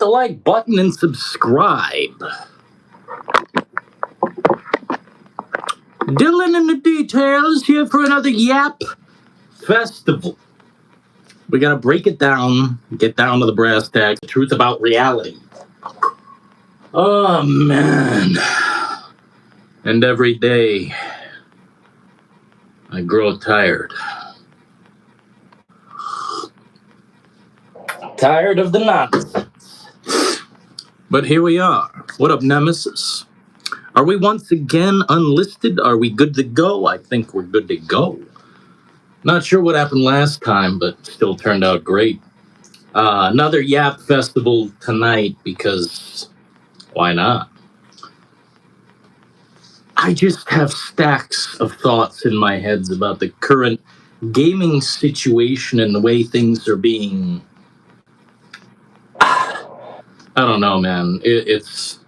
the like button and subscribe. Dylan in the details here for another Yap Festival. We gotta break it down, get down to the brass tacks, the truth about reality. Oh, man. And every day, I grow tired. Tired of the nonsense. But here we are. What up, Nemesis? Are we once again unlisted? Are we good to go? I think we're good to go. Not sure what happened last time, but still turned out great. Another Yap Festival tonight because why not? I just have stacks of thoughts in my head about the current gaming situation and the way things are being... I don't know, man. It's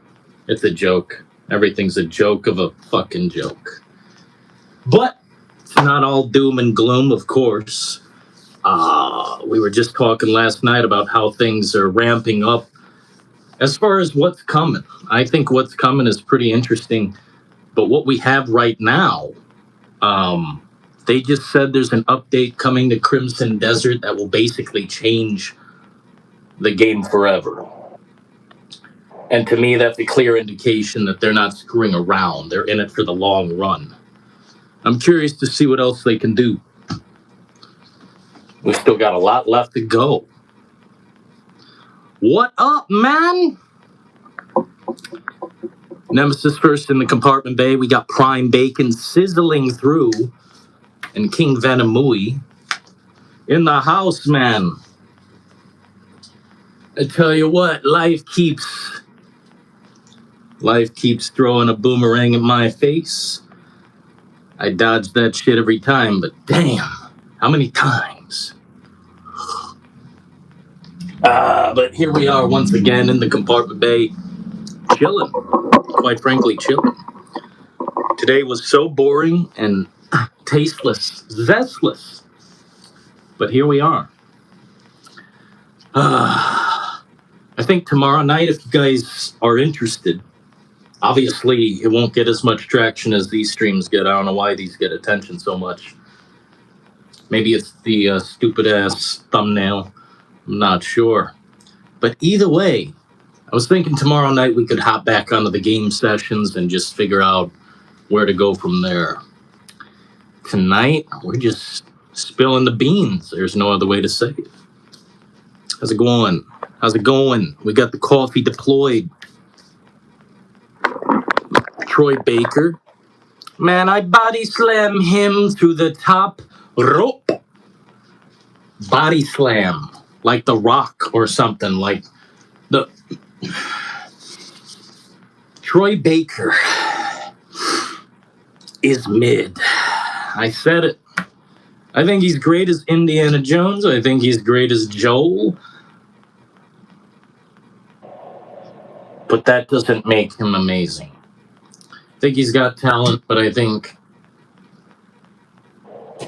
a joke. Everything's a joke of a fucking joke. But it's not all doom and gloom, of course. We were just talking last night about how things are ramping up. As far as what's coming, I think what's coming is pretty interesting. But what we have right now, they just said there's an update coming to Crimson Desert that will basically change the game forever. And to me, that's a clear indication that they're not screwing around. They're in it for the long run. I'm curious to see what else they can do. We've still got a lot left to go. What up, man? Nemesis first in the compartment bay. We got Prime Bacon sizzling through. And King Venomui in the house, man. I tell you what, life keeps throwing a boomerang at my face. I dodge that shit every time, but damn, how many times? But here we are once again in the compartment bay, chilling, quite frankly, chilling. Today was so boring and tasteless, zestless, but here we are. I think tomorrow night, if you guys are interested, obviously, it won't get as much traction as these streams get. I don't know why these get attention so much. Maybe it's the stupid-ass thumbnail. I'm not sure. But either way, I was thinking tomorrow night we could hop back onto the game sessions and just figure out where to go from there. Tonight, we're just spilling the beans. There's no other way to say it. How's it going? How's it going? We got the coffee deployed. Troy Baker. Man, I body slam him through the top rope. Body slam. Like The Rock or something. Like the... Troy Baker is mid. I said it. I think he's great as Indiana Jones. I think he's great as Joel. But that doesn't make him amazing. I think he's got talent, but I think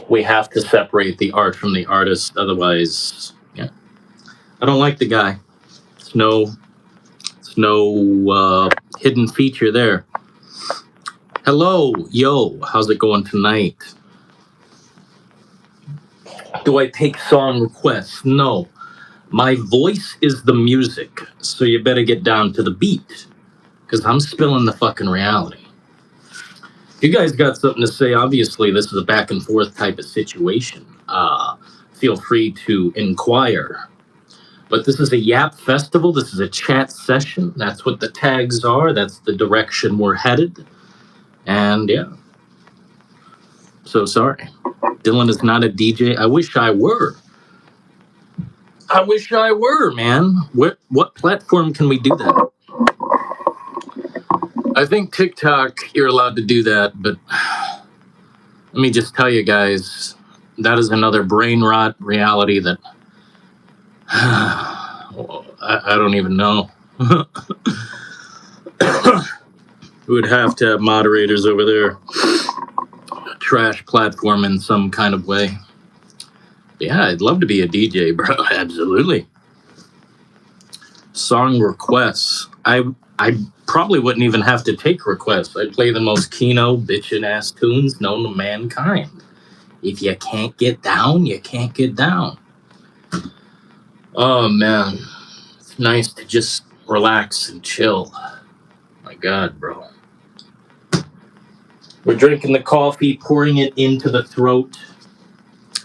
we have to separate the art from the artist. Otherwise, yeah. I don't like the guy. It's no hidden feature there. Hello, yo, how's it going tonight? Do I take song requests? No. My voice is the music, so you better get down to the beat, because I'm spilling the fucking reality. If you guys got something to say, obviously this is a back and forth type of situation. Feel free to inquire. But this is a Yap Festival. This is a chat session. That's what the tags are. That's the direction we're headed. And yeah. So sorry. Dylan is not a DJ. I wish I were. Man. What platform can we do that? I think TikTok, you're allowed to do that, but let me just tell you guys, that is another brain rot reality that I don't even know. We would have to have moderators over there. Trash platform in some kind of way. Yeah, I'd love to be a DJ, bro. Absolutely. Song requests. I probably wouldn't even have to take requests. I'd play the most Kino bitchin' ass tunes known to mankind. If you can't get down, you can't get down. Oh man, it's nice to just relax and chill. My God, bro. We're drinking the coffee, pouring it into the throat,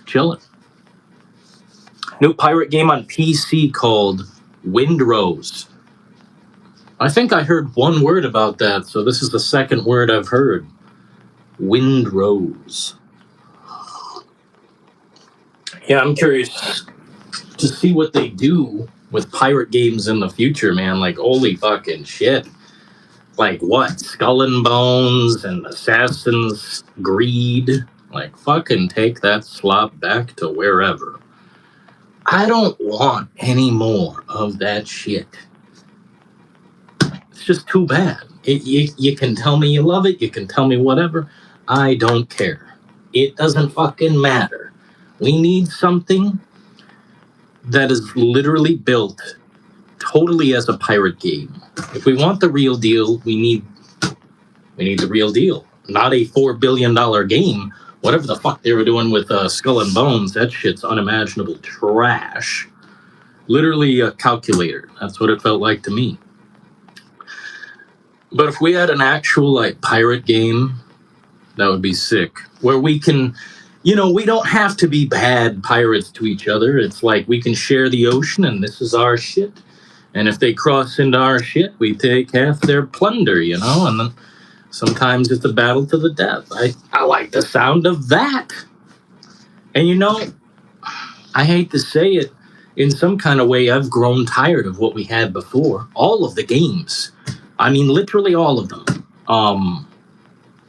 chilling. New pirate game on PC called Windrose. I think I heard one word about that, so this is the second word I've heard. Windrose. Yeah, I'm curious to see what they do with pirate games in the future, man. Like, holy fucking shit. Like, what? Skull and Bones and Assassin's Greed? Like, fucking take that slop back to wherever. I don't want any more of that shit. It's just too bad. You can tell me you love it, you can tell me whatever. I don't care. It doesn't fucking matter. We need something that is literally built totally as a pirate game. If we want the real deal, we need the real deal. Not a $4 billion game. Whatever the fuck they were doing with Skull and Bones, that shit's unimaginable trash. Literally a calculator. That's what it felt like to me. But if we had an actual like pirate game, that would be sick. Where we can, we don't have to be bad pirates to each other. It's like we can share the ocean and this is our shit. And if they cross into our shit, we take half their plunder, and then sometimes it's a battle to the death. I like the sound of that. And I hate to say it, in some kind of way, I've grown tired of what we had before. All of the games. I mean, literally all of them.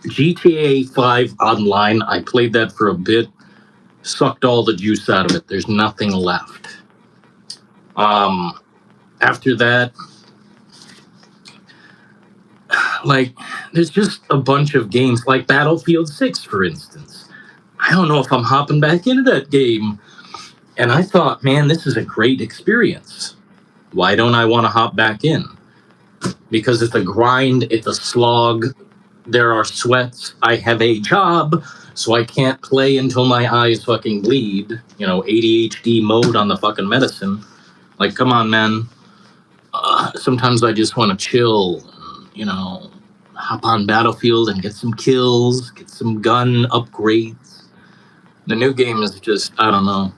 GTA 5 Online, I played that for a bit, sucked all the juice out of it. There's nothing left. After that, like, there's just a bunch of games, like Battlefield 6, for instance. I don't know if I'm hopping back into that game. And I thought, man, this is a great experience. Why don't I want to hop back in? Because it's a grind, it's a slog, there are sweats, I have a job, so I can't play until my eyes fucking bleed. ADHD mode on the fucking medicine. Like, come on, man. Sometimes I just want to chill, hop on Battlefield and get some kills, get some gun upgrades. The new game is just, I don't know.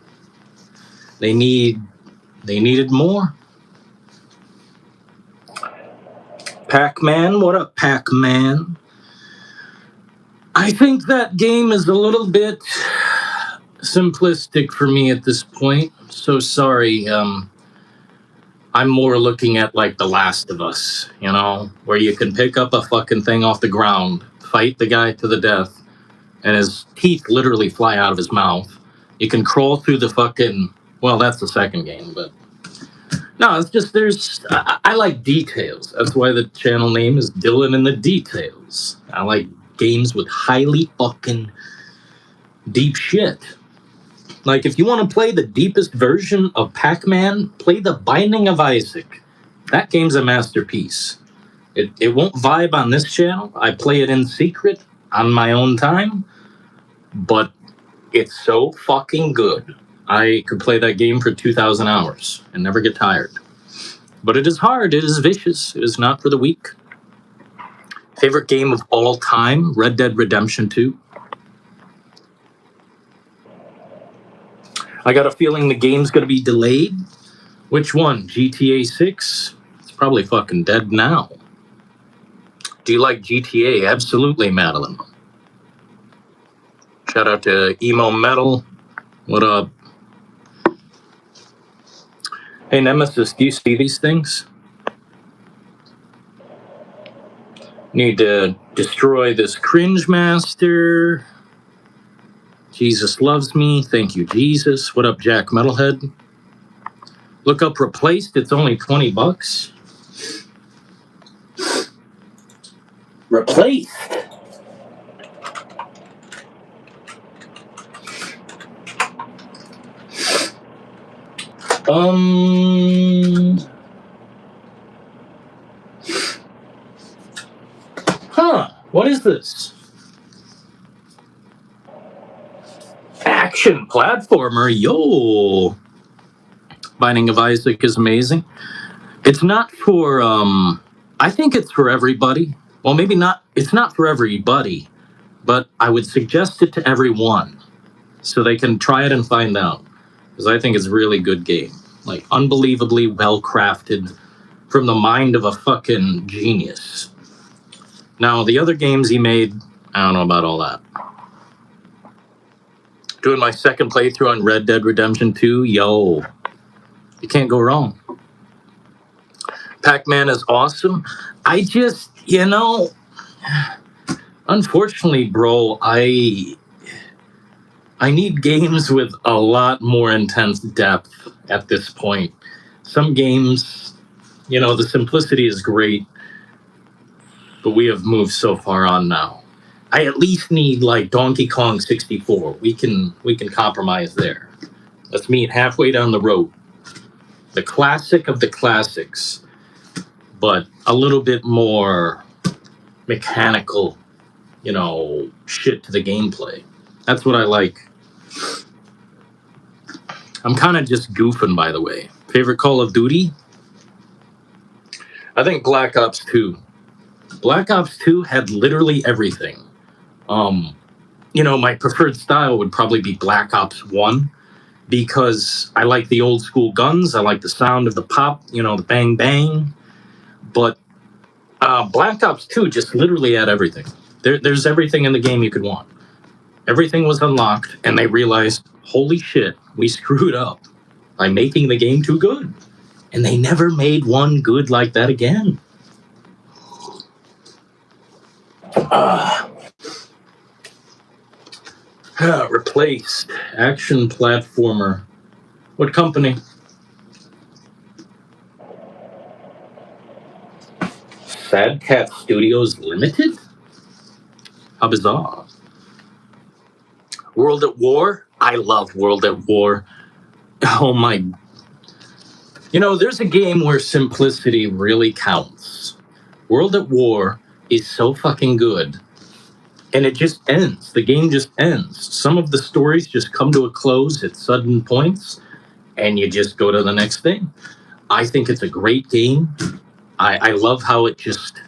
They needed more. Pac-Man, what up, Pac-Man? I think that game is a little bit simplistic for me at this point. So sorry. I'm more looking at like The Last of Us, where you can pick up a fucking thing off the ground, fight the guy to the death, and his teeth literally fly out of his mouth. You can crawl through the fucking... Well, that's the second game, but... No, it's just I like details. That's why the channel name is Dylan in the Details. I like games with highly fucking deep shit. Like, if you want to play the deepest version of Pac-Man, play The Binding of Isaac. That game's a masterpiece. It won't vibe on this channel. I play it in secret on my own time, but it's so fucking good. I could play that game for 2,000 hours and never get tired. But it is hard. It is vicious. It is not for the weak. Favorite game of all time, Red Dead Redemption 2. I got a feeling the game's going to be delayed. Which one? GTA 6? It's probably fucking dead now. Do you like GTA? Absolutely, Madeline. Shout out to Emo Metal. What up? Hey, Nemesis, do you see these things? Need to destroy this cringe master. Jesus loves me. Thank you, Jesus. What up, Jack Metalhead? Look up Replaced. It's only $20. Replaced. What is this? Action platformer, yo! Binding of Isaac is amazing. It's not for, I think it's for everybody. Well, maybe not, it's not for everybody, but I would suggest it to everyone so they can try it and find out. Because I think it's a really good game. Like, unbelievably well crafted from the mind of a fucking genius. Now, the other games he made, I don't know about all that. Doing my second playthrough on Red Dead Redemption 2, yo. You can't go wrong. Pac-Man is awesome. I just, unfortunately, bro, I need games with a lot more intense depth at this point. Some games, the simplicity is great, but we have moved so far on now. I at least need like Donkey Kong 64. We can compromise there. Let's meet halfway down the road. The classic of the classics, but a little bit more mechanical, shit to the gameplay. That's what I like. I'm kind of just goofing, by the way. Favorite Call of Duty? I think Black Ops 2. Black Ops 2 had literally everything. My preferred style would probably be Black Ops 1 because I like the old school guns. I like the sound of the pop, the bang bang. But Black Ops 2 just literally had everything. There's everything in the game you could want. Everything was unlocked, and they realized, holy shit, we screwed up by making the game too good. And they never made one good like that again. Replaced. Action platformer. What company? Sad Cat Studios Limited? How bizarre. World at War? I love World at War. Oh my. There's a game where simplicity really counts. World at War is so fucking good. And it just ends. The game just ends. Some of the stories just come to a close at sudden points, and you just go to the next thing. I think it's a great game. I love how it just...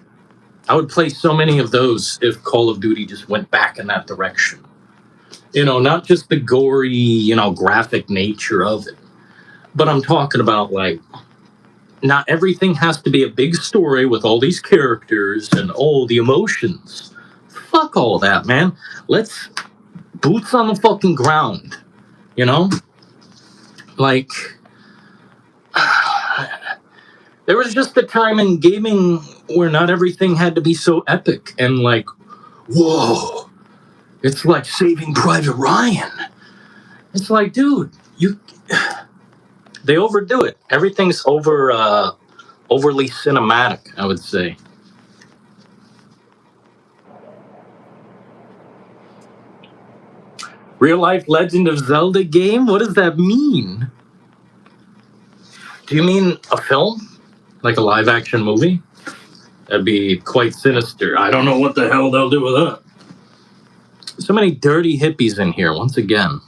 I would play so many of those if Call of Duty just went back in that direction. Not just the gory, graphic nature of it. But I'm talking about, like, not everything has to be a big story with all these characters and, the emotions. Fuck all that, man. Let's boots on the fucking ground, Like, there was just a time in gaming where not everything had to be so epic and like, whoa, it's like Saving Private Ryan. It's like, dude, they overdo it. Everything's overly cinematic, I would say. Real life Legend of Zelda game? What does that mean? Do you mean a film? Like a live action movie? That'd be quite sinister. I don't know what the hell they'll do with that. So many dirty hippies in here, once again.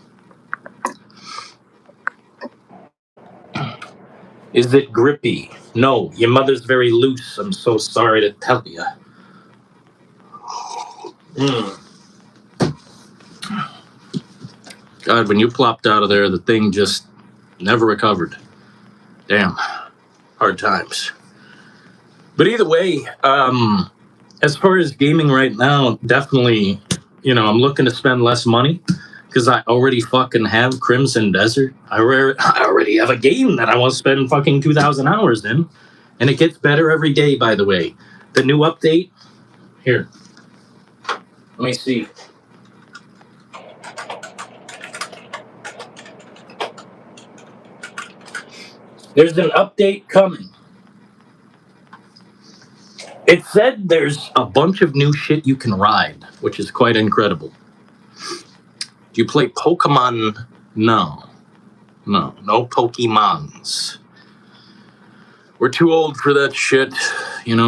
Is it grippy? No, your mother's very loose. I'm so sorry to tell you. God, when you plopped out of there, the thing just never recovered. Damn. Hard times. But either way, as far as gaming right now, definitely, I'm looking to spend less money because I already fucking have Crimson Desert. I already have a game that I want to spend fucking 2,000 hours in. And it gets better every day, by the way. The new update, here. Let me see. There's an update coming. It said there's a bunch of new shit you can ride, which is quite incredible. Do you play Pokemon? No. No Pokemons. We're too old for that shit.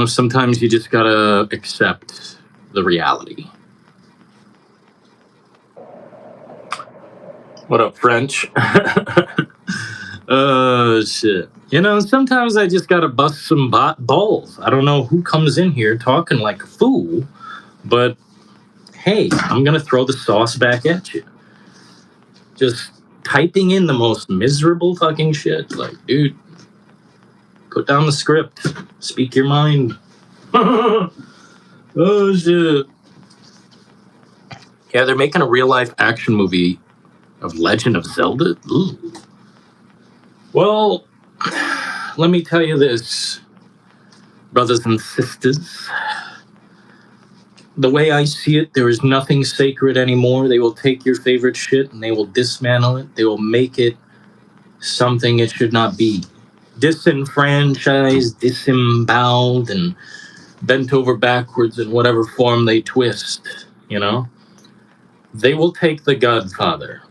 Sometimes you just gotta accept the reality. What up, French? Oh, shit. You know, sometimes I just gotta bust some balls. I don't know who comes in here talking like a fool, but hey, I'm gonna throw the sauce back at you. Just typing in the most miserable fucking shit. Like, dude, put down the script. Speak your mind. Oh, shit. Yeah, they're making a real-life action movie of Legend of Zelda? Ooh. Well, let me tell you this, brothers and sisters. The way I see it, there is nothing sacred anymore. They will take your favorite shit and they will dismantle it. They will make it something it should not be. Disenfranchised, disemboweled, and bent over backwards in whatever form they twist, you know? They will take The Godfather,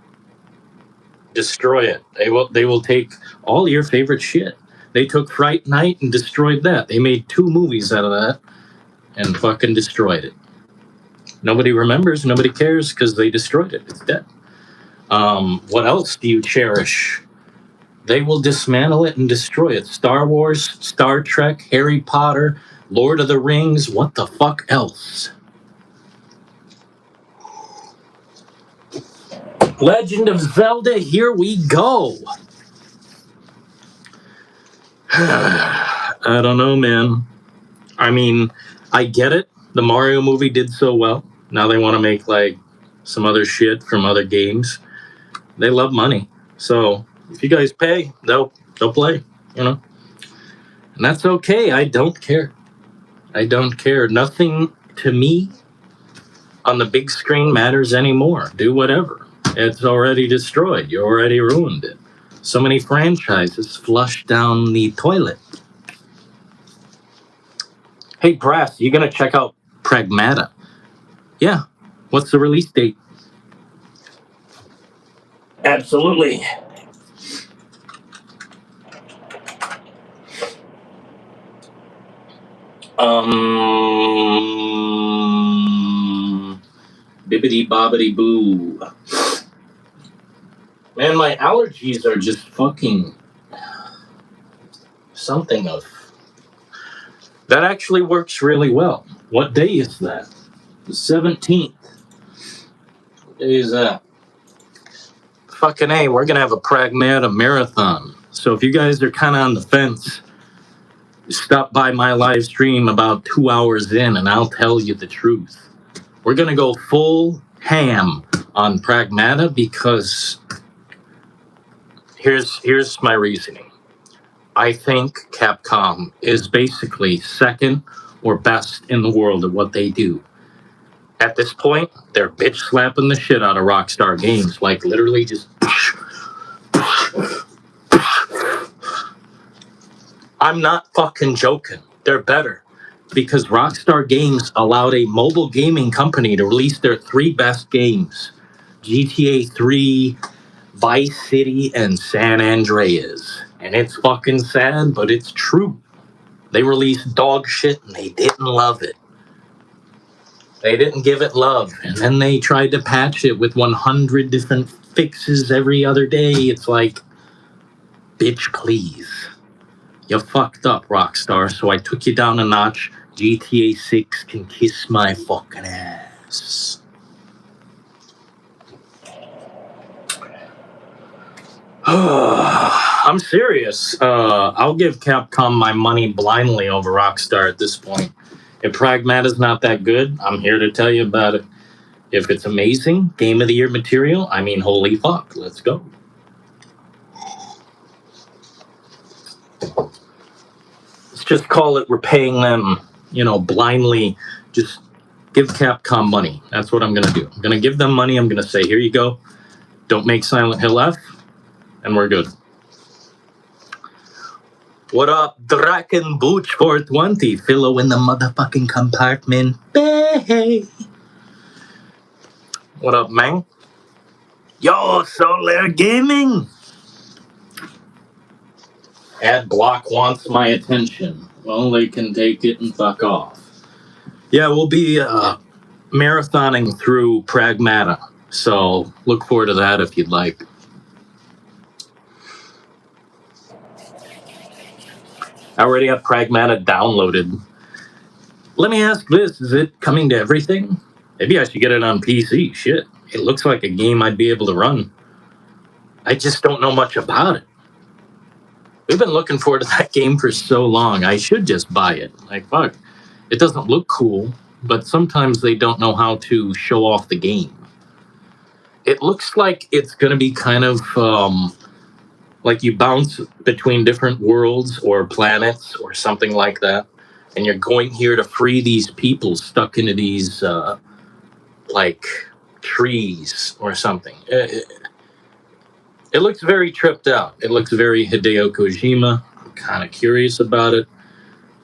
destroy it. They will take all your favorite shit. They took Fright Night and destroyed that. They made 2 movies out of that and fucking destroyed it. Nobody remembers, nobody cares because they destroyed it. It's dead. What else do you cherish? They will dismantle it and destroy it. Star Wars, Star Trek, Harry Potter, Lord of the Rings, what the fuck else? Legend of Zelda, here we go. I don't know, man. I mean, I get it. The Mario movie did so well. Now they want to make like some other shit from other games. They love money. So if you guys pay, they'll play, you know. And that's okay. I don't care. I don't care. Nothing to me on the big screen matters anymore. Do whatever. It's already destroyed. You already ruined it. So many franchises flushed down the toilet. Hey, Brass, you gonna check out Pragmata? Yeah. What's the release date? Absolutely. Bibbidi bobbidi boo. Man, my allergies are just fucking something of. That actually works really well. What day is that? The 17th. What day is that? Fucking A, we're gonna have a Pragmata marathon. So if you guys are kind of on the fence, stop by my live stream about 2 hours in and I'll tell you the truth. We're gonna go full ham on Pragmata because here's my reasoning. I think Capcom is basically second or best in the world at what they do. At this point, they're bitch slapping the shit out of Rockstar Games, like literally just. I'm not fucking joking. They're better because Rockstar Games allowed a mobile gaming company to release their 3 best games: GTA 3, Vice City, and San Andreas. And it's fucking sad, but it's true. They released dog shit and they didn't love it. They didn't give it love. And then they tried to patch it with 100 different fixes every other day. It's like, bitch, please. You fucked up, Rockstar, so I took you down a notch. GTA 6 can kiss my fucking ass. I'm serious. I'll give Capcom my money blindly over Rockstar at this point. If Pragmata's not that good, I'm here to tell you about it. If it's amazing, Game of the Year material, I mean, holy fuck, let's go. Let's just call it we're paying them, blindly. Just give Capcom money. That's what I'm going to do. I'm going to give them money. I'm going to say, here you go. Don't make Silent Hill F, and we're good. What up, Draken Booch 420? Philo in the motherfucking compartment. Hey. What up, man? Yo, Solar Gaming. Ad block wants my attention. Well, they can take it and fuck off. Yeah, we'll be marathoning through Pragmata, so look forward to that if you'd like. I already have Pragmata downloaded. Let me ask this, is it coming to everything? Maybe I should get it on PC. Shit, it looks like a game I'd be able to run. I just don't know much about it. We've been looking forward to that game for so long. I should just buy it. Like, fuck. It doesn't look cool, but sometimes they don't know how to show off the game. It looks like it's going to be kind of like you bounce between different worlds or planets or something like that. And you're going here to free these people stuck into these, like, trees or something. It looks very tripped out. It looks very Hideo Kojima. I'm kind of curious about it.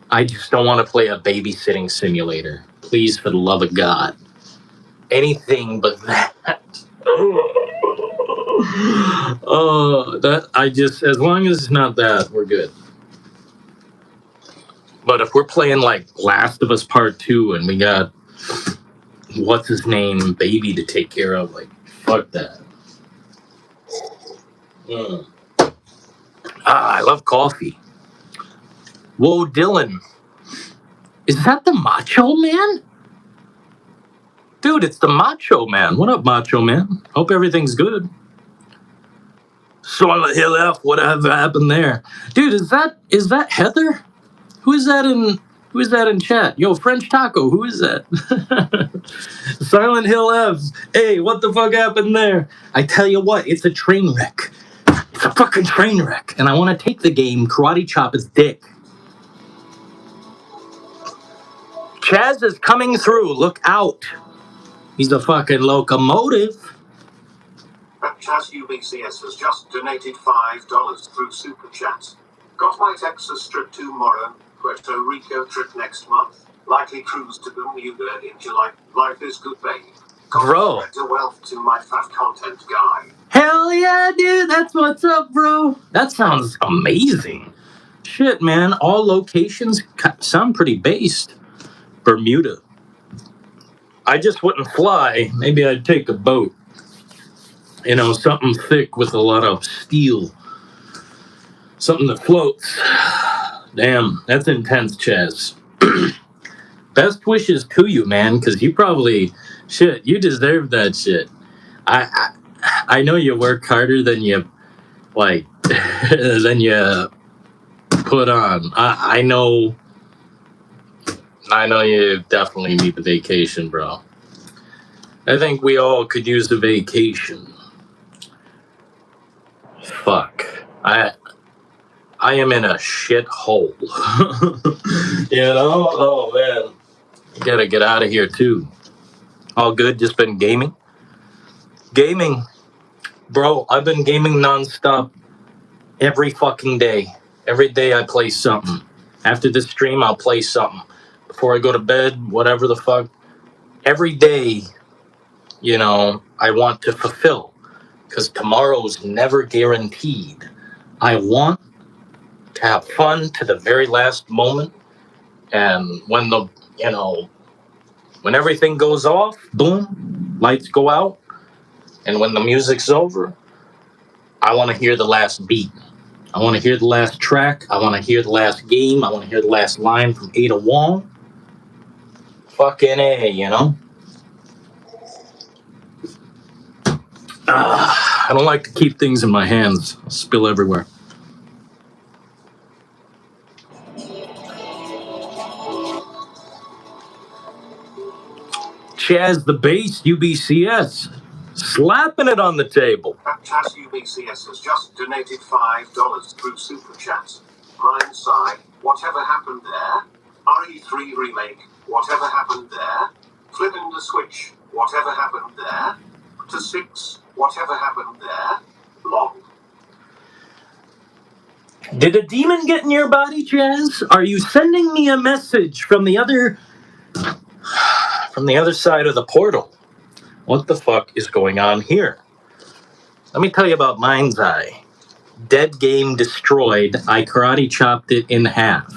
I just don't want to play a babysitting simulator. Please, for the love of God. Anything but that. Oh, as long as it's not that, we're good. But if we're playing like Last of Us Part 2 and we got, what's his name, baby to take care of, like, fuck that. I love coffee. Whoa, Dylan. Is that the Macho Man? Dude, it's the Macho Man. What up, Macho Man? Hope everything's good. Silent Hill F, whatever happened there? Dude, is that Heather? Who is that in chat? Yo, French Taco, who is that? Silent Hill F. Hey, what the fuck happened there? I tell you what, it's a train wreck. It's a fucking train wreck. And I want to take the game, karate chop his dick. Chaz is coming through. Look out. He's a fucking locomotive. Chaz UBCS has just donated $5 through Super Chat. Got my Texas trip tomorrow, Puerto Rico trip next month. Likely cruise to Bermuda in July. Life is good, babe. Bro. To wealth to my fat content guy. Hell yeah, dude. That's what's up, bro. That sounds amazing. Shit, man. All locations sound pretty based. Bermuda. I just wouldn't fly. Maybe I'd take a boat. You know, something thick with a lot of steel. Something that floats. Damn, that's intense, Chaz. Best wishes to you, man, because you probably, shit, you deserve that shit. I know you work harder than you, like, than you put on. I know you definitely need the vacation, bro. I think we all could use a vacation. Fuck. I am in a shit hole. You know? Oh, man. Gotta get out of here, too. All good? Just been gaming? Gaming. Bro, I've been gaming nonstop every fucking day. Every day I play something. After this stream, I'll play something. Before I go to bed, whatever the fuck. Every day, you know, I want to fulfill. Because tomorrow's never guaranteed. I want to have fun to the very last moment. And when when everything goes off, boom, lights go out. And when the music's over, I want to hear the last beat. I want to hear the last track. I want to hear the last game. I want to hear the last line from Ada Wong. Fucking A, you know? I don't like to keep things in my hands. I'll spill everywhere. Chaz the Bass, UBCS. Slapping it on the table. Chaz UBCS has just donated $5 through Super Chat. Mine side, whatever happened there? RE3 remake, whatever happened there? Flipping the switch, whatever happened there? To 6, whatever happened there? Long. Did a demon get in your body, Chaz? Are you sending me a message from the other side of the portal? What the fuck is going on here? Let me tell you about Mind's Eye. Dead game destroyed. I karate chopped it in half.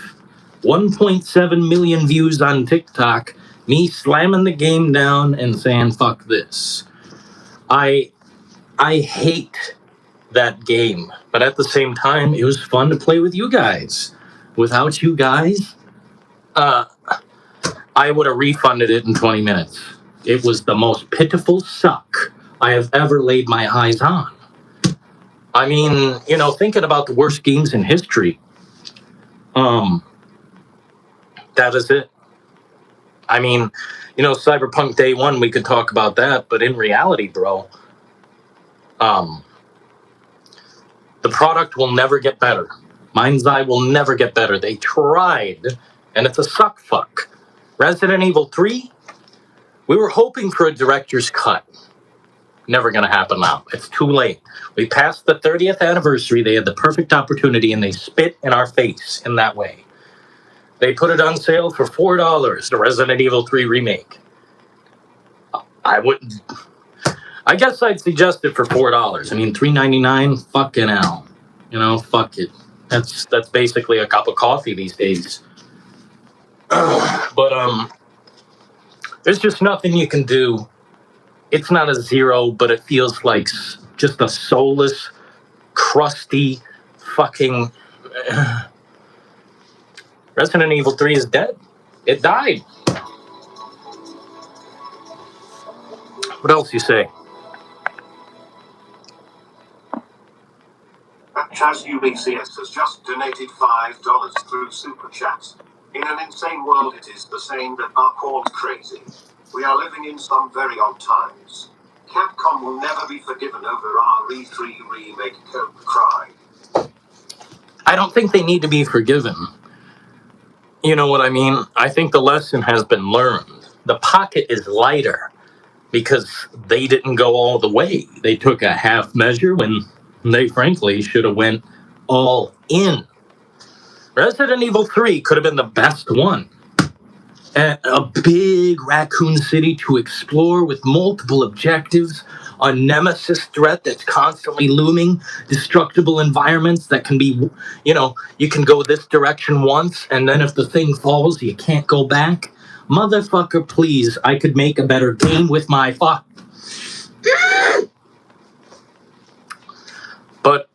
1.7 million views on TikTok. me slamming the game down and saying, fuck this. I hate that game, but at the same time, it was fun to play with you guys. Without you guys, I would have refunded it in 20 minutes. It was the most pitiful suck I have ever laid my eyes on. I mean, thinking about the worst games in history, that is it. I mean, Cyberpunk Day One, we could talk about that, but in reality, bro, um, the product will never get better. Mind's Eye will never get better. They tried, and it's a suck fuck. Resident Evil 3, we were hoping for a director's cut. Never going to happen now. It's too late. We passed the 30th anniversary. They had the perfect opportunity, and they spit in our face in that way. They put it on sale for $4, the Resident Evil 3 remake. I guess I'd suggest it for $4. I mean, $3.99, fucking hell. Fuck it. That's basically a cup of coffee these days. But there's just nothing you can do. It's not a zero, but it feels like just a soulless, crusty, fucking. Resident Evil 3 is dead. It died. What else you say? Chaz UBCS has just donated $5 through Super Chat. In an insane world, it is the saying that are called crazy. We are living in some very odd times. Capcom will never be forgiven over RE3 remake Coke Cry. I don't think they need to be forgiven. You know what I mean? I think the lesson has been learned. The pocket is lighter because they didn't go all the way. They took a half measure when they frankly should have went all in. Resident Evil 3 could have been the best one. A big raccoon city to explore with multiple objectives, a nemesis threat that's constantly looming, destructible environments that can be, you can go this direction once, and then if the thing falls, you can't go back. Motherfucker, please, I could make a better game with my fuck. But,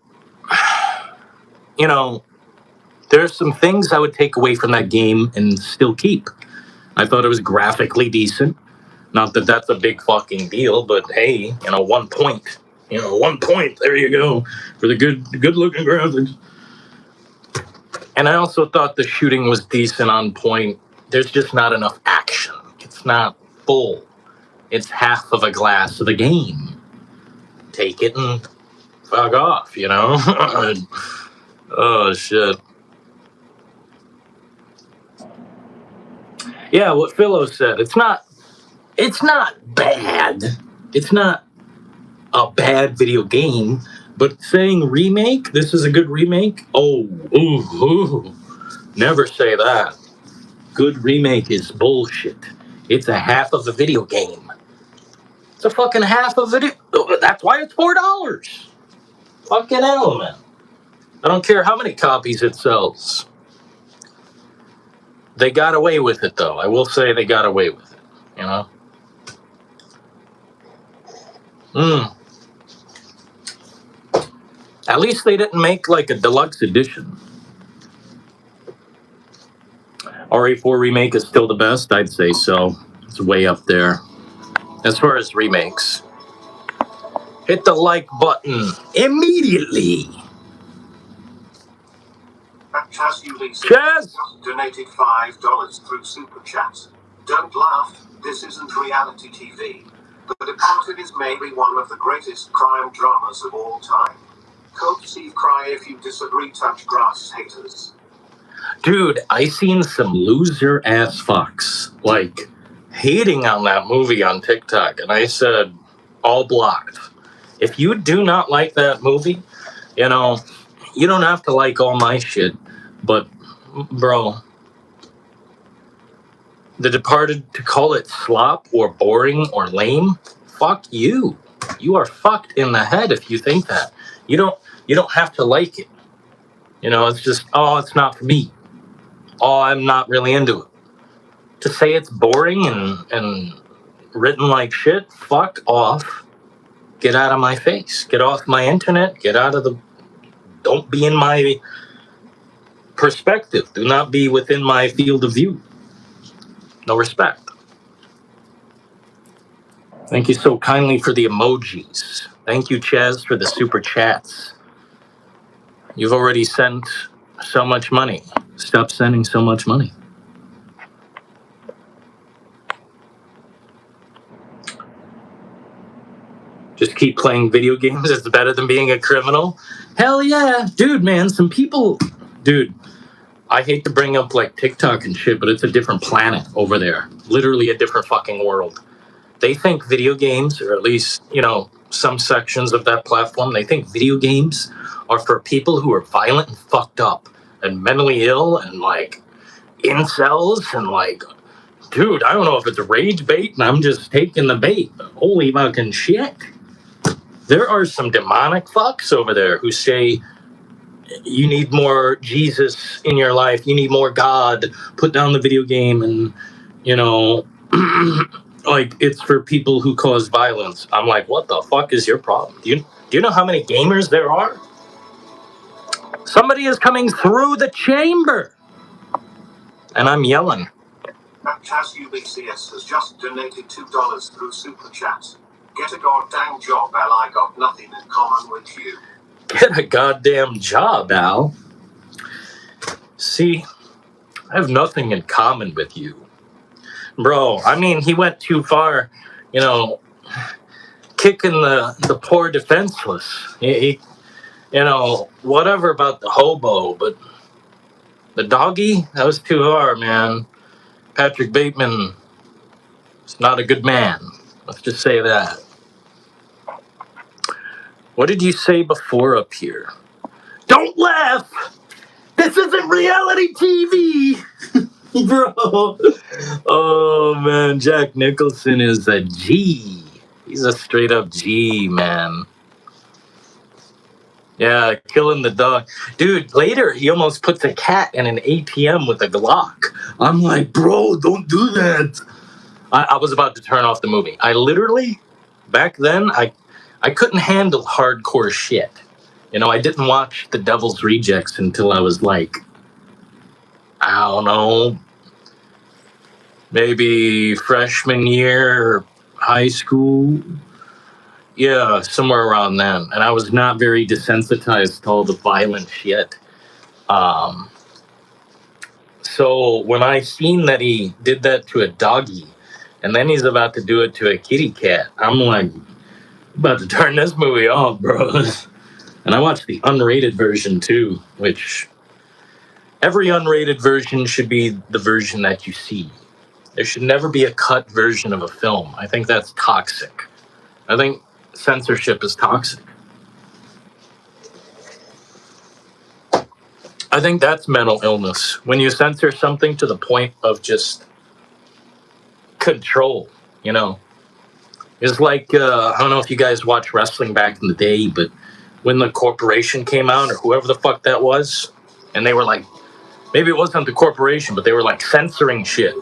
there's some things I would take away from that game and still keep. I thought it was graphically decent. Not that that's a big fucking deal, but hey, 1 point. 1 point. There you go for the good looking graphics. And I also thought the shooting was decent, on point. There's just not enough action. It's not full. It's half of a glass of the game. Take it and fuck off, Oh shit. Yeah, what Philo said. It's not bad. It's not a bad video game, but saying remake, this is a good remake? Ooh. Never say that. Good remake is bullshit. It's a half of a video game. It's a fucking half of it. That's why it's $4. Fucking hell, man. I don't care how many copies it sells. They got away with it, though. I will say they got away with it, At least they didn't make like a deluxe edition. RE4 remake is still the best? I'd say so. It's way up there. As far as remakes. Hit the like button immediately. Chaz UBCS Chaz! donated $5 through Super Chat. Don't laugh, this isn't reality TV. The Departed is maybe one of the greatest crime dramas of all time. Cope see cry if you disagree, touch grass haters. Dude, I seen some loser ass fucks like hating on that movie on TikTok, and I said, all blocked. If you do not like that movie, you don't have to like all my shit, but bro, The Departed, to call it slop or boring or lame, fuck you. You are fucked in the head if you think that. You don't have to like it. It's just, it's not for me. I'm not really into it. to say it's boring and written like shit, fuck off. Get out of my face. Get off my internet. Get out of the... Don't be in my perspective. Do not be within my field of view. No respect. Thank you so kindly for the emojis. Thank you, Chaz, for the super chats. You've already sent so much money. Stop sending so much money. Just keep playing video games. It's better than being a criminal. Hell yeah. Dude, man, some people... Dude, I hate to bring up like TikTok and shit, but it's a different planet over there. Literally a different fucking world. They think video games, or at least, you know, some sections of that platform, they think video games are for people who are violent and fucked up and mentally ill and like incels and like, dude, I don't know if it's rage bait and I'm just taking the bait, but holy fucking shit. There are some demonic fucks over there who say you need more Jesus in your life, you need more God, put down the video game, and, you know, like it's for people who cause violence. I'm like, what the fuck is your problem? Do you know how many gamers there are? Somebody is coming through the chamber, and I'm yelling. Taz UBCS has just donated $2 through Super Chat. Get a goddamn job, Al. I got nothing in common with you. Get a goddamn job, Al. See, I have nothing in common with you. Bro, I mean, he went too far, you know, kicking the poor defenseless. He, you know, whatever about the hobo, but the doggy, that was too hard, man. Patrick Bateman is not a good man. Let's just say that. What did you say before up here? Don't laugh! This isn't reality TV! Bro. Oh, man. Jack Nicholson is a G. He's a straight up G, man. Yeah, killing the dog. Dude, later he almost puts a cat in an ATM with a Glock. I'm like, bro, don't do that. I was about to turn off the movie. I literally, back then, I couldn't handle hardcore shit. You know, I didn't watch The Devil's Rejects until I was like, I don't know, maybe freshman year, high school. Yeah, somewhere around then. And I was not very desensitized to all the violent shit. So when I seen that he did that to a doggy, and then he's about to do it to a kitty cat, I'm like, about to turn this movie off, bro. And I watched the unrated version too, which every unrated version should be the version that you see. There should never be a cut version of a film. I think that's toxic. I think censorship is toxic. I think that's mental illness. When you censor something to the point of just control, you know. It's like, I don't know if you guys watched wrestling back in the day, but when the corporation came out, or whoever the fuck that was, and they were like, maybe it wasn't the corporation, but they were like censoring shit.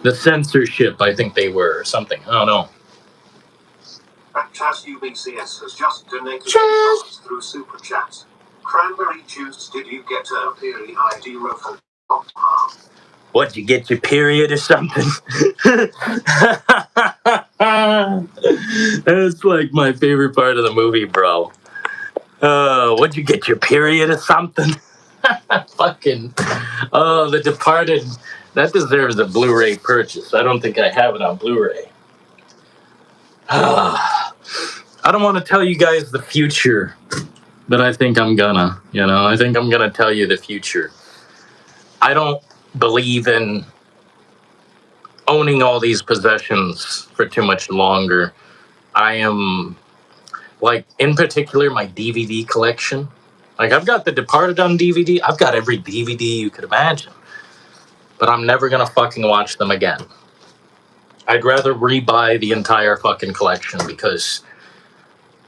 The censorship, I think they were, or something. I don't know. Chaz UBCS has just donated $2 through Super Chat. Cranberry juice, did you get a period ID reference? What, you get your period or something? That's like my favorite part of the movie, bro. What'd you get your period or something? Fucking, oh, The Departed. That deserves a Blu-ray purchase. I don't think I have it on Blu-ray. I don't want to tell you guys the future, but I think I'm gonna, you know, I think I'm gonna tell you the future. I don't believe in owning all these possessions for too much longer. I am, like, in particular, my DVD collection. Like, I've got The Departed on DVD. I've got every DVD you could imagine. But I'm never gonna fucking watch them again. I'd rather rebuy the entire fucking collection because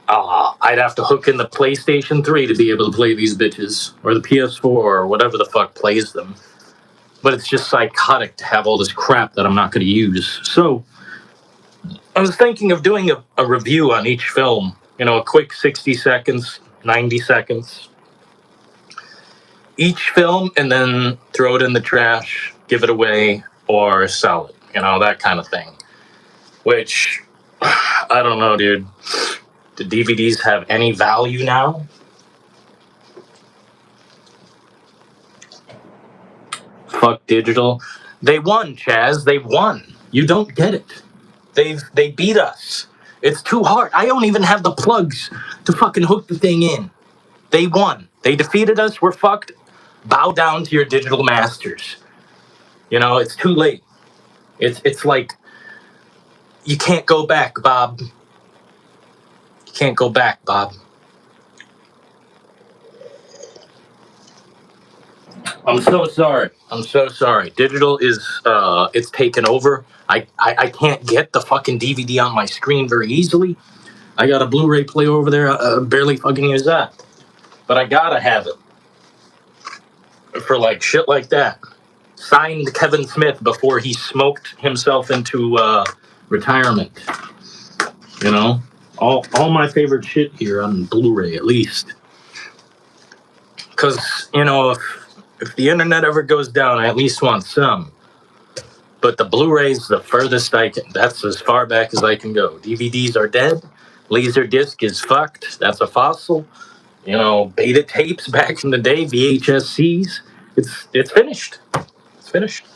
I'd have to hook in the PlayStation 3 to be able to play these bitches, or the PS4, or whatever the fuck plays them. but it's just psychotic to have all this crap that I'm not going to use. So I was thinking of doing a review on each film, a quick 60 seconds, 90 seconds, each film, and then throw it in the trash, give it away, or sell it, that kind of thing. Which, I don't know, dude. Do DVDs have any value now? Fuck digital. They won, Chaz. They won. You don't get it. They beat us. It's too hard. I don't even have the plugs to fucking hook the thing in. They won. They defeated us. We're fucked. Bow down to your digital masters. It's too late. It's like you can't go back, Bob. You can't go back, Bob. I'm so sorry. I'm so sorry. Digital is it's taken over. I can't get the fucking DVD on my screen very easily. I got a Blu-ray player over there. Barely fucking use that, but I gotta have it for like shit like that. Signed Kevin Smith before he smoked himself into retirement. All my favorite shit here on Blu-ray at least. Because if the internet ever goes down, I at least want some. But the Blu-ray's the furthest I can. That's as far back as I can go. DVDs are dead. Laserdisc is fucked. That's a fossil. Beta tapes back in the day, VHSCs. It's finished. It's finished.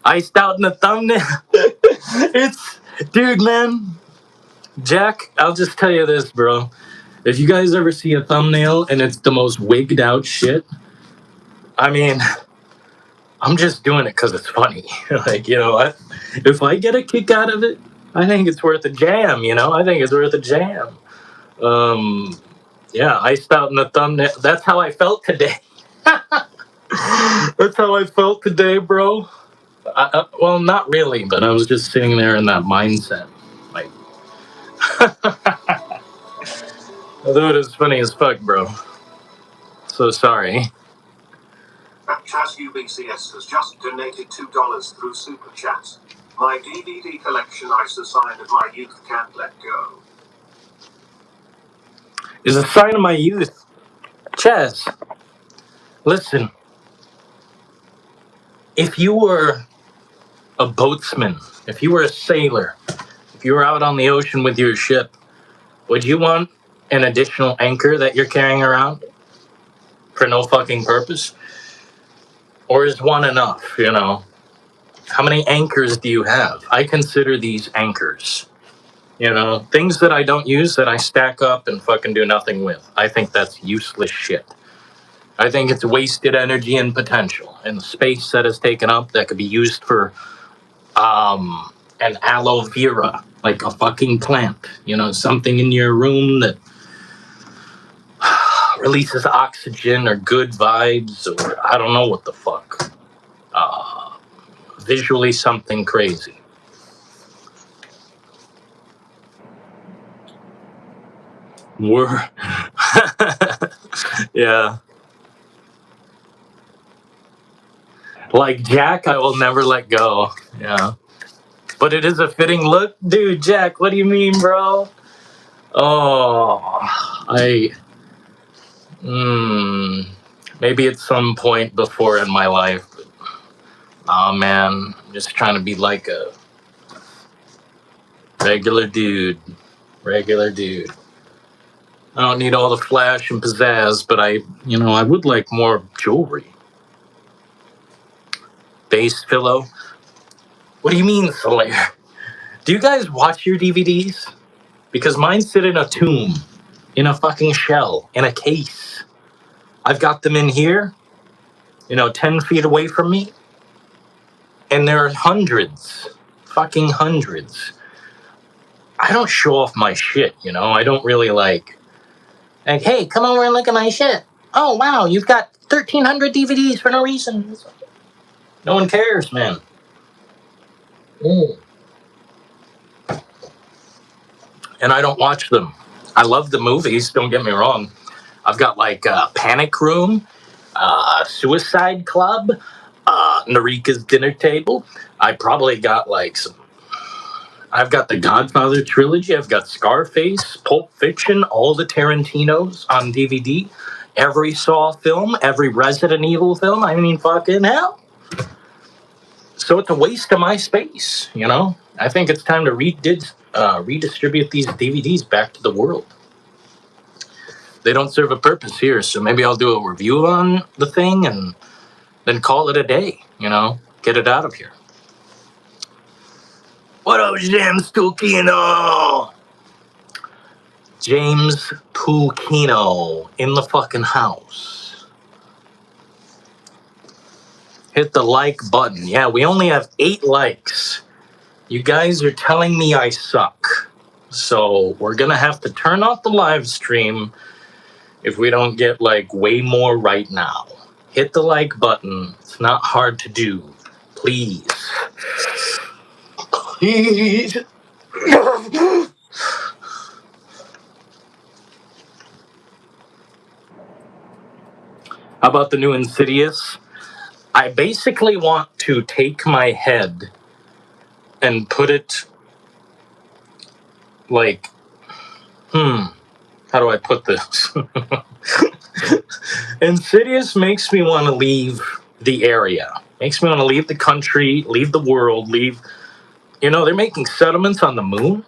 Iced out in the thumbnail. Dude, man. Jack, I'll just tell you this, bro. If you guys ever see a thumbnail and it's the most wigged out shit, I mean, I'm just doing it because it's funny. If I get a kick out of it, I think it's worth a jam, I think it's worth a jam. Yeah, iced out in the thumbnail. That's how I felt today. That's how I felt today, bro. Well, not really, but I was just sitting there in that mindset. Like, I thought it was funny as fuck, bro. So sorry. Chaz UBCS has just donated $2 through Super Chat. My DVD collection, Ice, a sign of my youth, can't let go. Is a sign of my youth. Chaz, listen. If you were a boatsman, if you were a sailor, if you were out on the ocean with your ship, would you want an additional anchor that you're carrying around for no fucking purpose? Or is one enough, How many anchors do you have? I consider these anchors. Things that I don't use that I stack up and fucking do nothing with. I think that's useless shit. I think it's wasted energy and potential and space that is taken up that could be used for an aloe vera, like a fucking plant. Something in your room that releases oxygen or good vibes, or I don't know what the fuck. Visually something crazy. We're yeah. Like Jack, I will never let go. Yeah. But it is a fitting look. Dude, Jack, what do you mean, bro? Oh, maybe at some point before in my life. But, oh, man, I'm just trying to be like a regular dude. Regular dude. I don't need all the flash and pizzazz, but I would like more jewelry. Bass pillow. What do you mean, Slayer? Do you guys watch your DVDs? Because mine sit in a tomb, in a fucking shell, in a case. I've got them in here, 10 feet away from me. And there are hundreds, fucking hundreds. I don't show off my shit, I don't really like, hey, come over and look at my shit. Oh, wow, you've got 1,300 DVDs for no reason. No one cares, man. And I don't watch them. I love the movies, don't get me wrong. I've got like Panic Room, Suicide Club, Narika's Dinner Table. I probably got like some. I've got the Godfather trilogy. I've got Scarface, Pulp Fiction, all the Tarantinos on DVD, every Saw film, every Resident Evil film. I mean, fucking hell. So it's a waste of my space, you know? I think it's time to redistribute these DVDs back to the world. They don't serve a purpose here, so maybe I'll do a review on the thing and then call it a day, you know? Get it out of here. What up, James Tukino? James Pukino in the fucking house. Hit the like button. Yeah, we only have 8 likes. You guys are telling me I suck. So we're gonna have to turn off the live stream if we don't get like way more right now. Hit the like button. It's not hard to do. Please. Please. How about the new Insidious? I basically want to take my head and put it like, how do I put this? Insidious makes me want to leave the area. Makes me want to leave the country, leave the world, leave. You know, they're making settlements on the moon,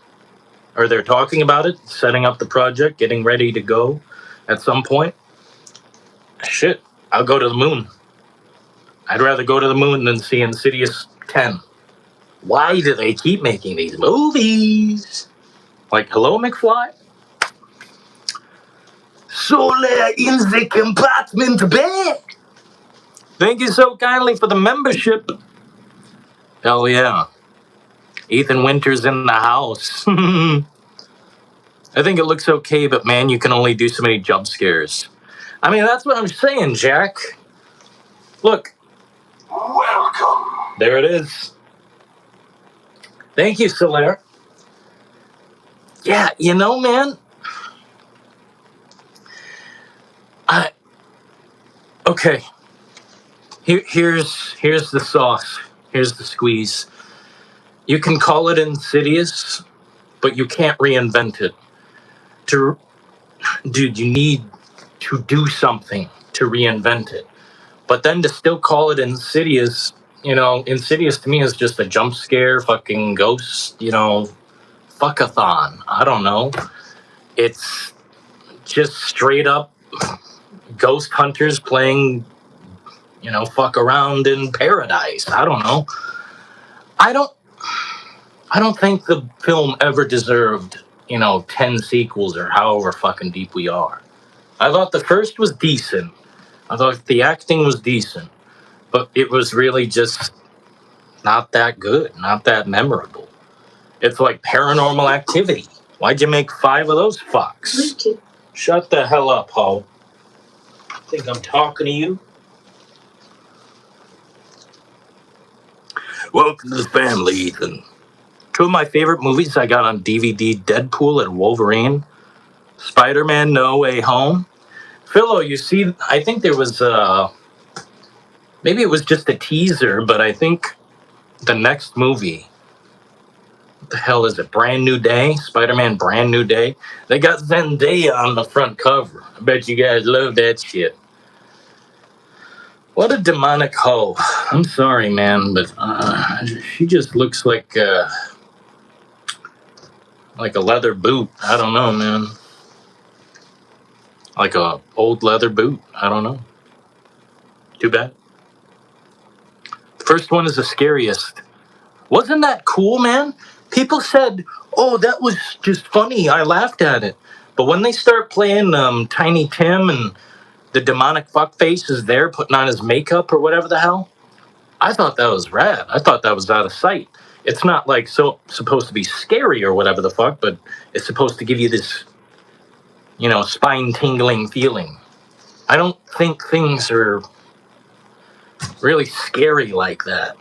or they're talking about it, setting up the project, getting ready to go at some point. Shit, I'll go to the moon. I'd rather go to the moon than see Insidious 10. Why do they keep making these movies? Like, hello, McFly? Solar in the compartment bed. Thank you so kindly for the membership. Hell yeah. Ethan Winters in the house. I think it looks okay, but man, you can only do so many jump scares. I mean, that's what I'm saying, Jack. Look. Welcome. There it is. Thank you, Solaire. Yeah, you know, man. Okay. Here's the sauce. Here's the squeeze. You can call it Insidious, but you can't reinvent it. Dude, you need to do something to reinvent it. But then to still call it Insidious, you know, Insidious to me is just a jump scare, fucking ghost, you know, fuckathon. I don't know. It's just straight up ghost hunters playing, you know, fuck around in paradise. I don't know. I don't think the film ever deserved, you know, 10 sequels or however fucking deep we are. I thought the first was decent. I thought the acting was decent. But it was really just not that good, not that memorable. It's like Paranormal Activity. Why'd you make 5 of those fucks? Shut the hell up, ho. Think I'm talking to you? Welcome to the family, Ethan. 2 of my favorite movies I got on DVD, Deadpool and Wolverine. Spider-Man No Way Home. Philo, you see, I think there was, maybe it was just a teaser, but I think the next movie, what the hell is it, Brand New Day? Spider-Man Brand New Day? They got Zendaya on the front cover. I bet you guys love that shit. What a demonic hoe. I'm sorry, man, but she just looks like a leather boot. I don't know, man. Like a old leather boot. I don't know. Too bad. The first one is the scariest. Wasn't that cool, man? People said, oh, that was just funny. I laughed at it. But when they start playing Tiny Tim and the demonic fuckface is there putting on his makeup or whatever the hell, I thought that was rad. I thought that was out of sight. It's not like so supposed to be scary or whatever the fuck, but it's supposed to give you this, you know, spine-tingling feeling. I don't think things are really scary like that.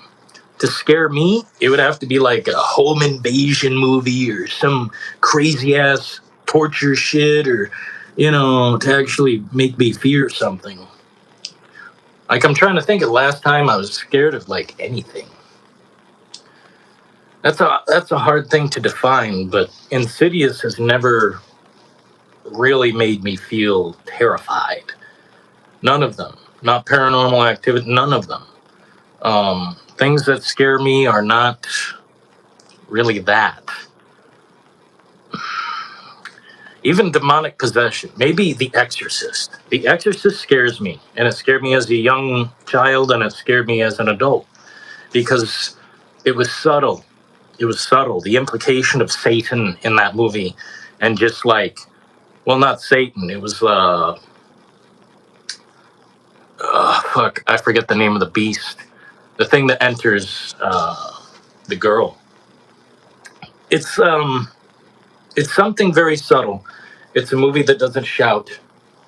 To scare me, it would have to be like a home invasion movie or some crazy-ass torture shit or, you know, to actually make me fear something. Like, I'm trying to think of the last time I was scared of like anything. That's a hard thing to define, but Insidious has never really made me feel terrified. None of them. Not Paranormal Activity. None of them. Things that scare me are not really that. Even demonic possession. Maybe The Exorcist. The Exorcist scares me, and it scared me as a young child, and it scared me as an adult because it was subtle. It was subtle. The implication of Satan in that movie, and just like, well, not Satan. It was fuck. I forget the name of the beast. The thing that enters the girl. It's um, it's something very subtle. It's a movie that doesn't shout.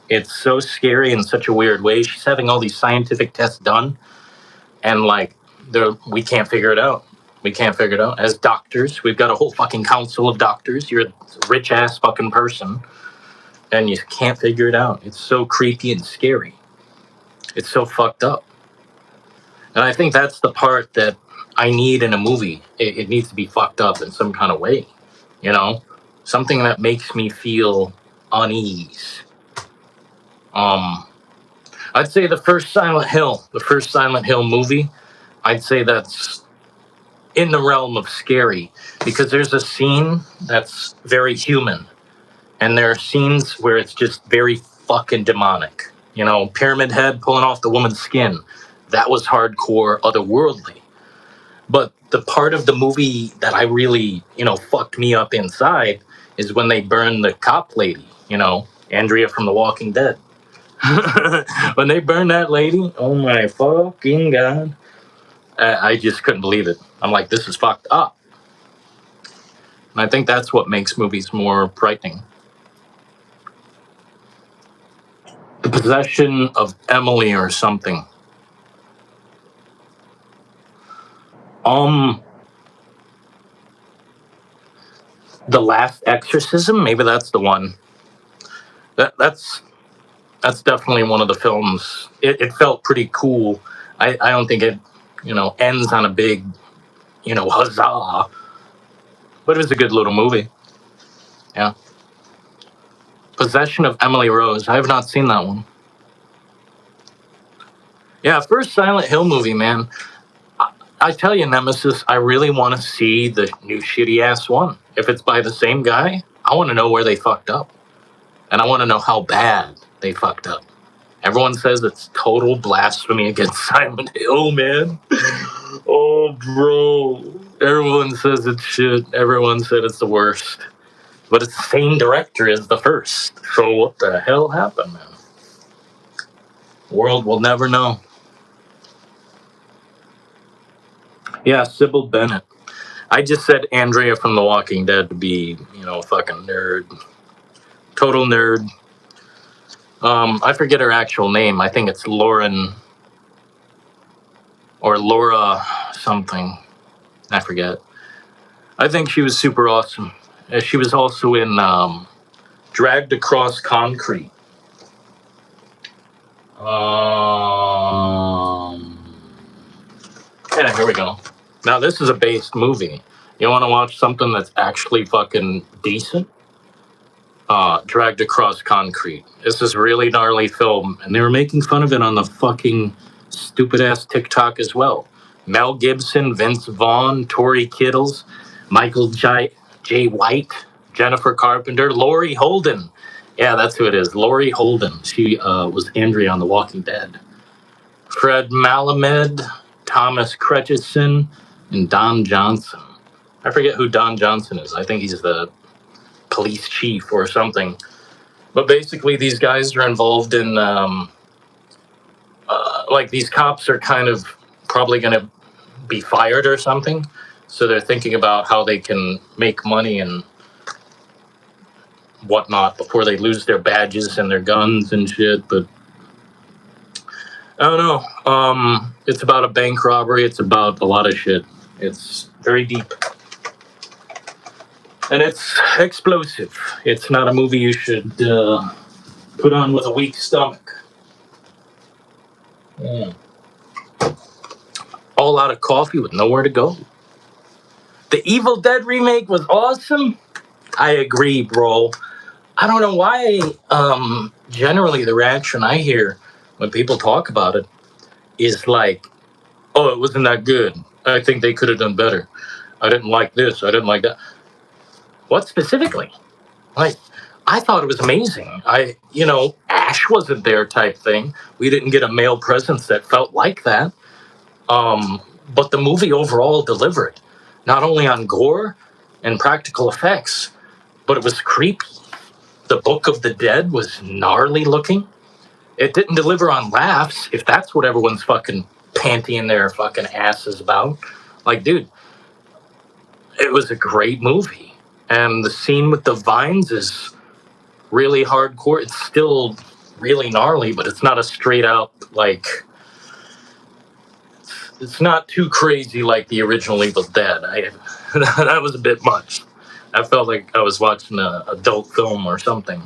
It's so scary in such a weird way. She's having all these scientific tests done, and like, we can't figure it out. We can't figure it out. As doctors, we've got a whole fucking council of doctors. You're a rich ass fucking person, and you can't figure it out. It's so creepy and scary. It's so fucked up. And I think that's the part that I need in a movie. It needs to be fucked up in some kind of way, you know? Something that makes me feel unease. Um, I'd say the first Silent Hill movie, I'd say that's in the realm of scary because there's a scene that's very human, and there are scenes where it's just very fucking demonic. You know, Pyramid Head pulling off the woman's skin, that was hardcore, otherworldly. But the part of the movie that I really, fucked me up inside is when they burn the cop lady, Andrea from The Walking Dead. When they burned that lady, oh my fucking god. I just couldn't believe it. I'm like, this is fucked up. And I think that's what makes movies more frightening. The possession of Emily or something. Um, The Last Exorcism, maybe that's the one. That's definitely one of the films. It felt pretty cool. I don't think it, ends on a big, huzzah. But it was a good little movie. Yeah. Possession of Emily Rose. I have not seen that one. Yeah, first Silent Hill movie, man. I tell you, Nemesis, I really want to see the new shitty ass one. If it's by the same guy, I want to know where they fucked up. And I want to know how bad they fucked up. Everyone says it's total blasphemy against Silent Hill, man. Oh, bro. Everyone says it's shit. Everyone said it's the worst. But it's the same director as the first. So what the hell happened, man? World will never know. Yeah, Sybil Bennett. I just said Andrea from The Walking Dead to be, fucking nerd. Total nerd. I forget her actual name. I think it's Lauren or Laura something. I forget. I think she was super awesome. She was also in Dragged Across Concrete. Yeah, here we go. Now, this is a based movie. You want to watch something that's actually fucking decent? Dragged Across Concrete. This is really gnarly film, and they were making fun of it on the fucking stupid ass TikTok as well. Mel Gibson, Vince Vaughn, Tori Kittles, Michael J. White, Jennifer Carpenter, Laurie Holden. Yeah, that's who it is. Laurie Holden. She was Andrea on The Walking Dead. Fred Malamed, Thomas Cretchison, and Don Johnson. I forget who Don Johnson is. I think he's the police chief or something. But basically, these guys are involved in, like, these cops are kind of probably going to be fired or something. So they're thinking about how they can make money and whatnot before they lose their badges and their guns and shit. But I don't know. It's about a bank robbery. It's about a lot of shit. It's very deep. And it's explosive. It's not a movie you should put on with a weak stomach. Yeah. All out of coffee with nowhere to go. The Evil Dead remake was awesome. I agree, bro. I don't know why. Generally, the reaction I hear when people talk about it is like, "Oh, it wasn't that good. I think they could have done better. I didn't like this. I didn't like that." What specifically? Like, I thought it was amazing. Ash wasn't there type thing. We didn't get a male presence that felt like that. But the movie overall delivered, not only on gore and practical effects, but it was creepy. The Book of the Dead was gnarly looking. It didn't deliver on laughs, if that's what everyone's fucking pantying their fucking asses about. Like, dude, it was a great movie. And the scene with the vines is really hardcore. It's still really gnarly, but it's not a straight out, like, it's not too crazy like the original Evil Dead. That was a bit much. I felt like I was watching an adult film or something.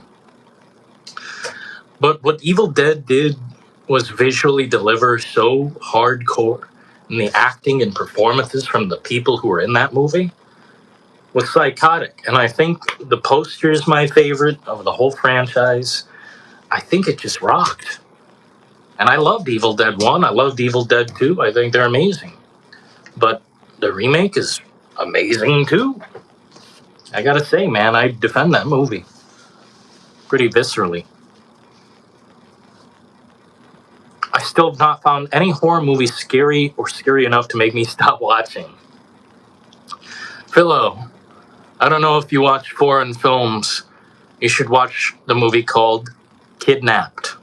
But what Evil Dead did was visually deliver so hardcore, and the acting and performances from the people who were in that movie was psychotic. And I think the poster is my favorite of the whole franchise. I think it just rocked. And I loved Evil Dead 1. I loved Evil Dead 2. I think they're amazing. But the remake is amazing too. I gotta say, man, I defend that movie pretty viscerally. I still have not found any horror movie scary or scary enough to make me stop watching. Philo, I don't know if you watch foreign films. You should watch the movie called Kidnapped.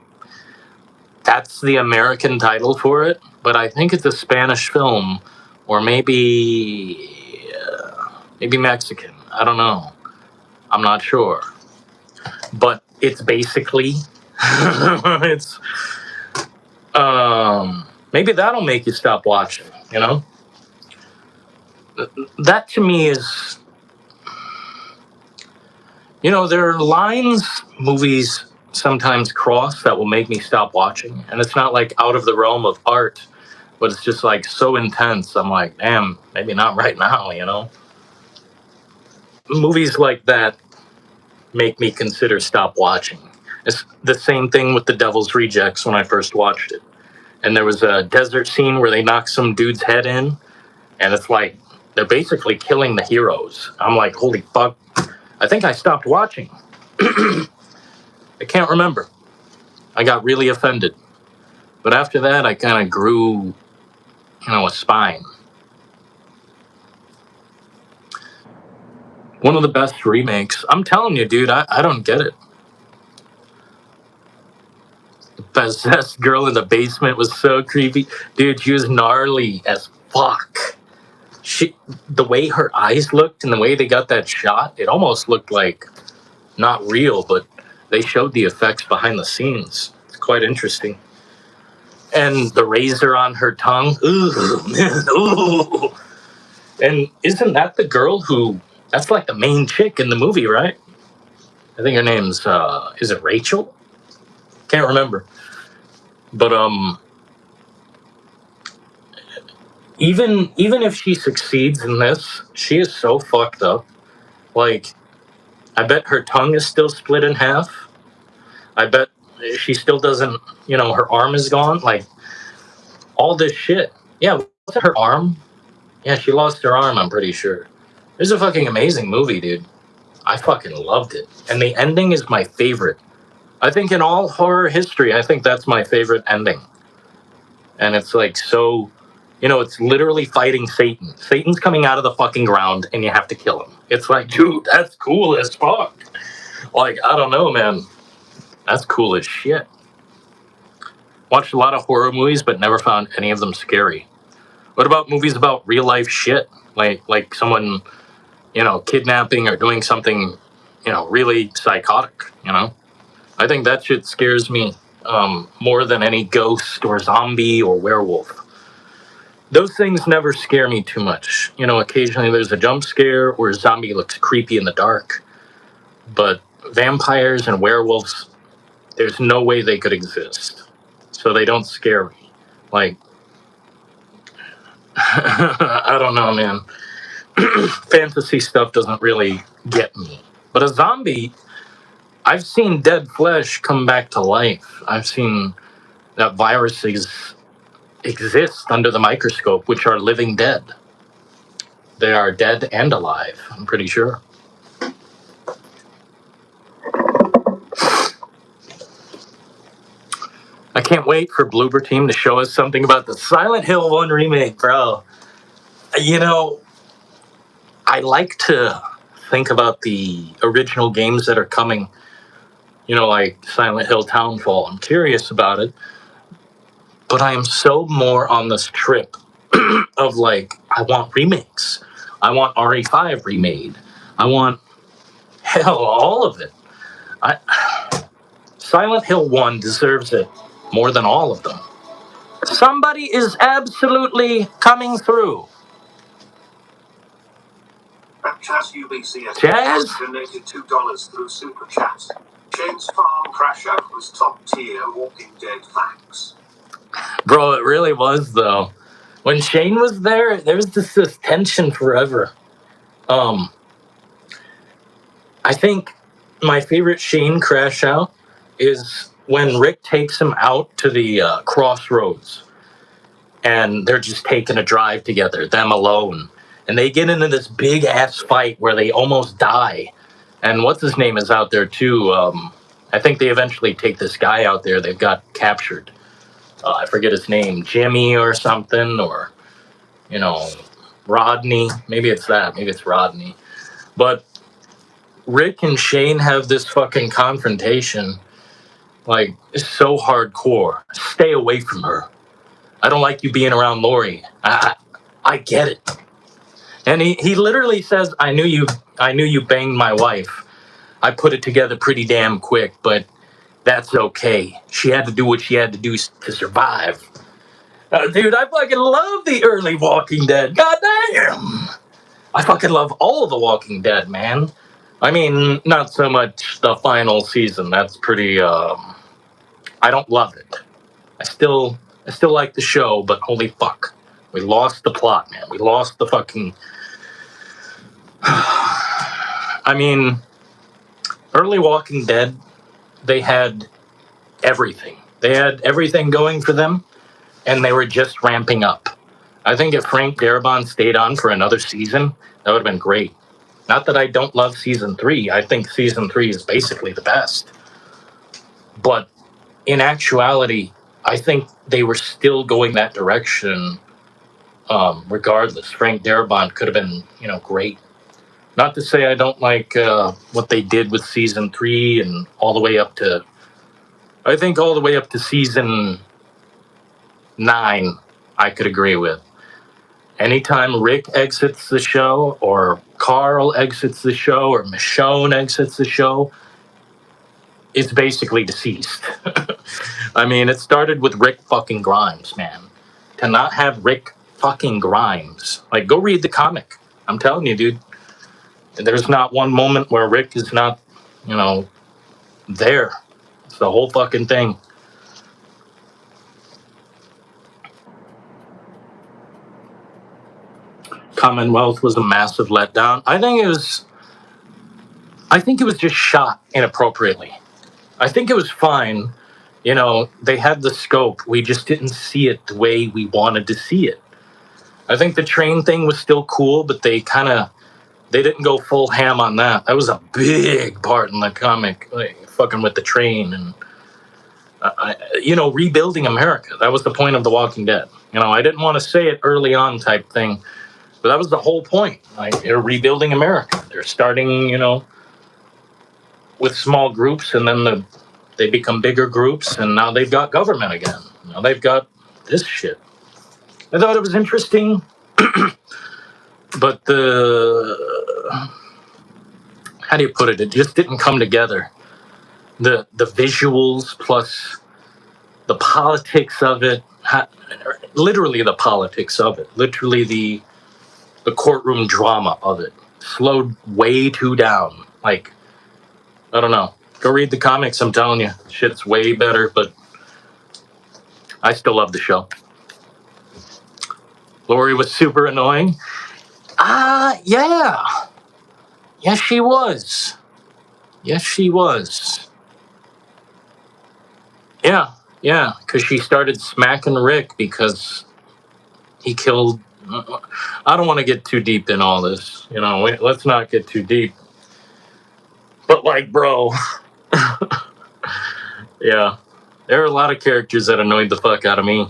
That's the American title for it, but I think it's a Spanish film, or maybe Mexican. I don't know. I'm not sure. But it's basically it's maybe that'll make you stop watching, you know? That to me is, there are lines movies sometimes cross that will make me stop watching. And it's not like out of the realm of art, but it's just like so intense. I'm like, damn, maybe not right now. Movies like that make me consider stop watching. It's the same thing with The Devil's Rejects when I first watched it. And there was a desert scene where they knock some dude's head in, and it's like they're basically killing the heroes. I'm like, holy fuck. I think I stopped watching. I can't remember. I got really offended. But after that, I kind of grew, a spine. One of the best remakes. I'm telling you, dude, I don't get it. The possessed girl in the basement was so creepy. Dude, she was gnarly as fuck. The way her eyes looked and the way they got that shot, it almost looked like not real, but they showed the effects behind the scenes. It's quite interesting. And the razor on her tongue. Ooh, man. Ooh. And isn't that the girl who? That's like the main chick in the movie, right? I think her name's is it Rachel? Can't remember. But even if she succeeds in this, she is so fucked up. Like, I bet her tongue is still split in half. I bet she still doesn't. Her arm is gone. Like, all this shit. Yeah, was it her arm? Yeah, she lost her arm. I'm pretty sure. It's a fucking amazing movie, dude. I fucking loved it, and the ending is my favorite. I think in all horror history, I think that's my favorite ending. And it's like so, it's literally fighting Satan. Satan's coming out of the fucking ground, and you have to kill him. It's like, dude, that's cool as fuck. Like, I don't know, man. That's cool as shit. Watched a lot of horror movies, but never found any of them scary. What about movies about real life shit? Like someone, kidnapping or doing something, really psychotic. I think that shit scares me more than any ghost or zombie or werewolf. Those things never scare me too much. Occasionally there's a jump scare or a zombie looks creepy in the dark. But vampires and werewolves, there's no way they could exist. So they don't scare me. Like, I don't know, man. Fantasy stuff doesn't really get me. But a zombie, I've seen dead flesh come back to life. I've seen that viruses exist under the microscope, which are living dead. They are dead and alive, I'm pretty sure. I can't wait for Bloober Team to show us something about the Silent Hill 1 remake, bro. You know, I like to think about the original games that are coming, like Silent Hill Townfall. I'm curious about it, but I am so more on this trip of like, I want remakes. I want RE5 remade. I want, hell, all of it. Silent Hill 1 deserves it more than all of them. Somebody is absolutely coming through. Chaz UBCS Chaz? donated $2 through Super Chat. Shane's farm crash out was top tier Walking Dead facts. Bro, it really was, though. When Shane was there was just this tension forever. I think my favorite Shane crash out is when Rick takes him out to the crossroads and they're just taking a drive together, them alone. And they get into this big ass fight where they almost die. And what's his name is out there too. I think they eventually take this guy out there they've got captured. I forget his name, Jimmy or something, or, Rodney. Maybe it's that. Maybe it's Rodney. But Rick and Shane have this fucking confrontation. Like, it's so hardcore. Stay away from her. I don't like you being around Lori. I get it. And he literally says, I knew you banged my wife. I put it together pretty damn quick, but that's okay. She had to do what she had to do to survive. Dude, I fucking love the early Walking Dead. Goddamn. I fucking love all of the Walking Dead, man. I mean, not so much the final season. That's pretty, I don't love it. I still like the show, but holy fuck. We lost the plot, man. We lost the fucking... I mean, early Walking Dead, they had everything. They had everything going for them, and they were just ramping up. I think if Frank Darabont stayed on for another season, that would have been great. Not that I don't love season 3. I think season 3 is basically the best. But in actuality, I think they were still going that direction regardless. Frank Darabont could have been, great. Not to say I don't like what they did with season 3 and all the way up to... I think all the way up to season 9, I could agree with. Anytime Rick exits the show, or Carl exits the show, or Michonne exits the show, it's basically deceased. I mean, it started with Rick fucking Grimes, man. To not have Rick fucking Grimes. Like, go read the comic. I'm telling you, dude. There's not one moment where Rick is not, there. It's the whole fucking thing. Commonwealth was a massive letdown. I think it was just shot inappropriately. I think it was fine. They had the scope. We just didn't see it the way we wanted to see it. I think the train thing was still cool, but they didn't go full ham on that. That was a big part in the comic, like, fucking with the train and, rebuilding America. That was the point of The Walking Dead. I didn't want to say it early on type thing, but that was the whole point. Like, they're rebuilding America. They're starting, with small groups, and then they become bigger groups, and now they've got government again. Now they've got this shit. I thought it was interesting, but how do you put it? It just didn't come together. The visuals plus the politics of it, literally the politics of it, literally the courtroom drama of it, slowed way too down. Like, I don't know. Go read the comics, I'm telling you. Shit's way better, but I still love the show. Lori was super annoying. Yeah. Yes, she was. Yes, she was. Yeah, because she started smacking Rick because he killed. I don't want to get too deep in all this. Let's not get too deep. But, like, bro, yeah, there are a lot of characters that annoyed the fuck out of me.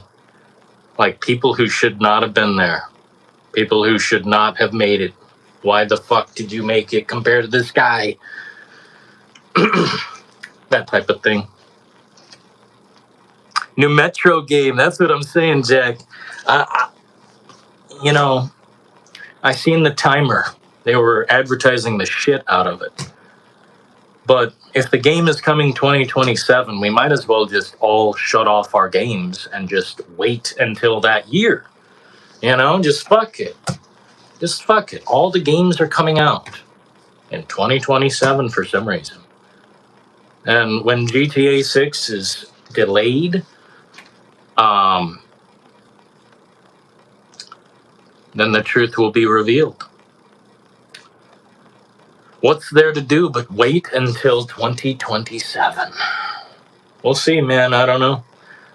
Like, people who should not have been there. People who should not have made it. Why the fuck did you make it compared to this guy? That type of thing. New Metro game, that's what I'm saying, Jack. I seen the timer. They were advertising the shit out of it. But if the game is coming 2027, we might as well just all shut off our games and just wait until that year. Just fuck it. Just fuck it. All the games are coming out in 2027 for some reason. And when GTA 6 is delayed, then the truth will be revealed. What's there to do but wait until 2027? We'll see, man. I don't know.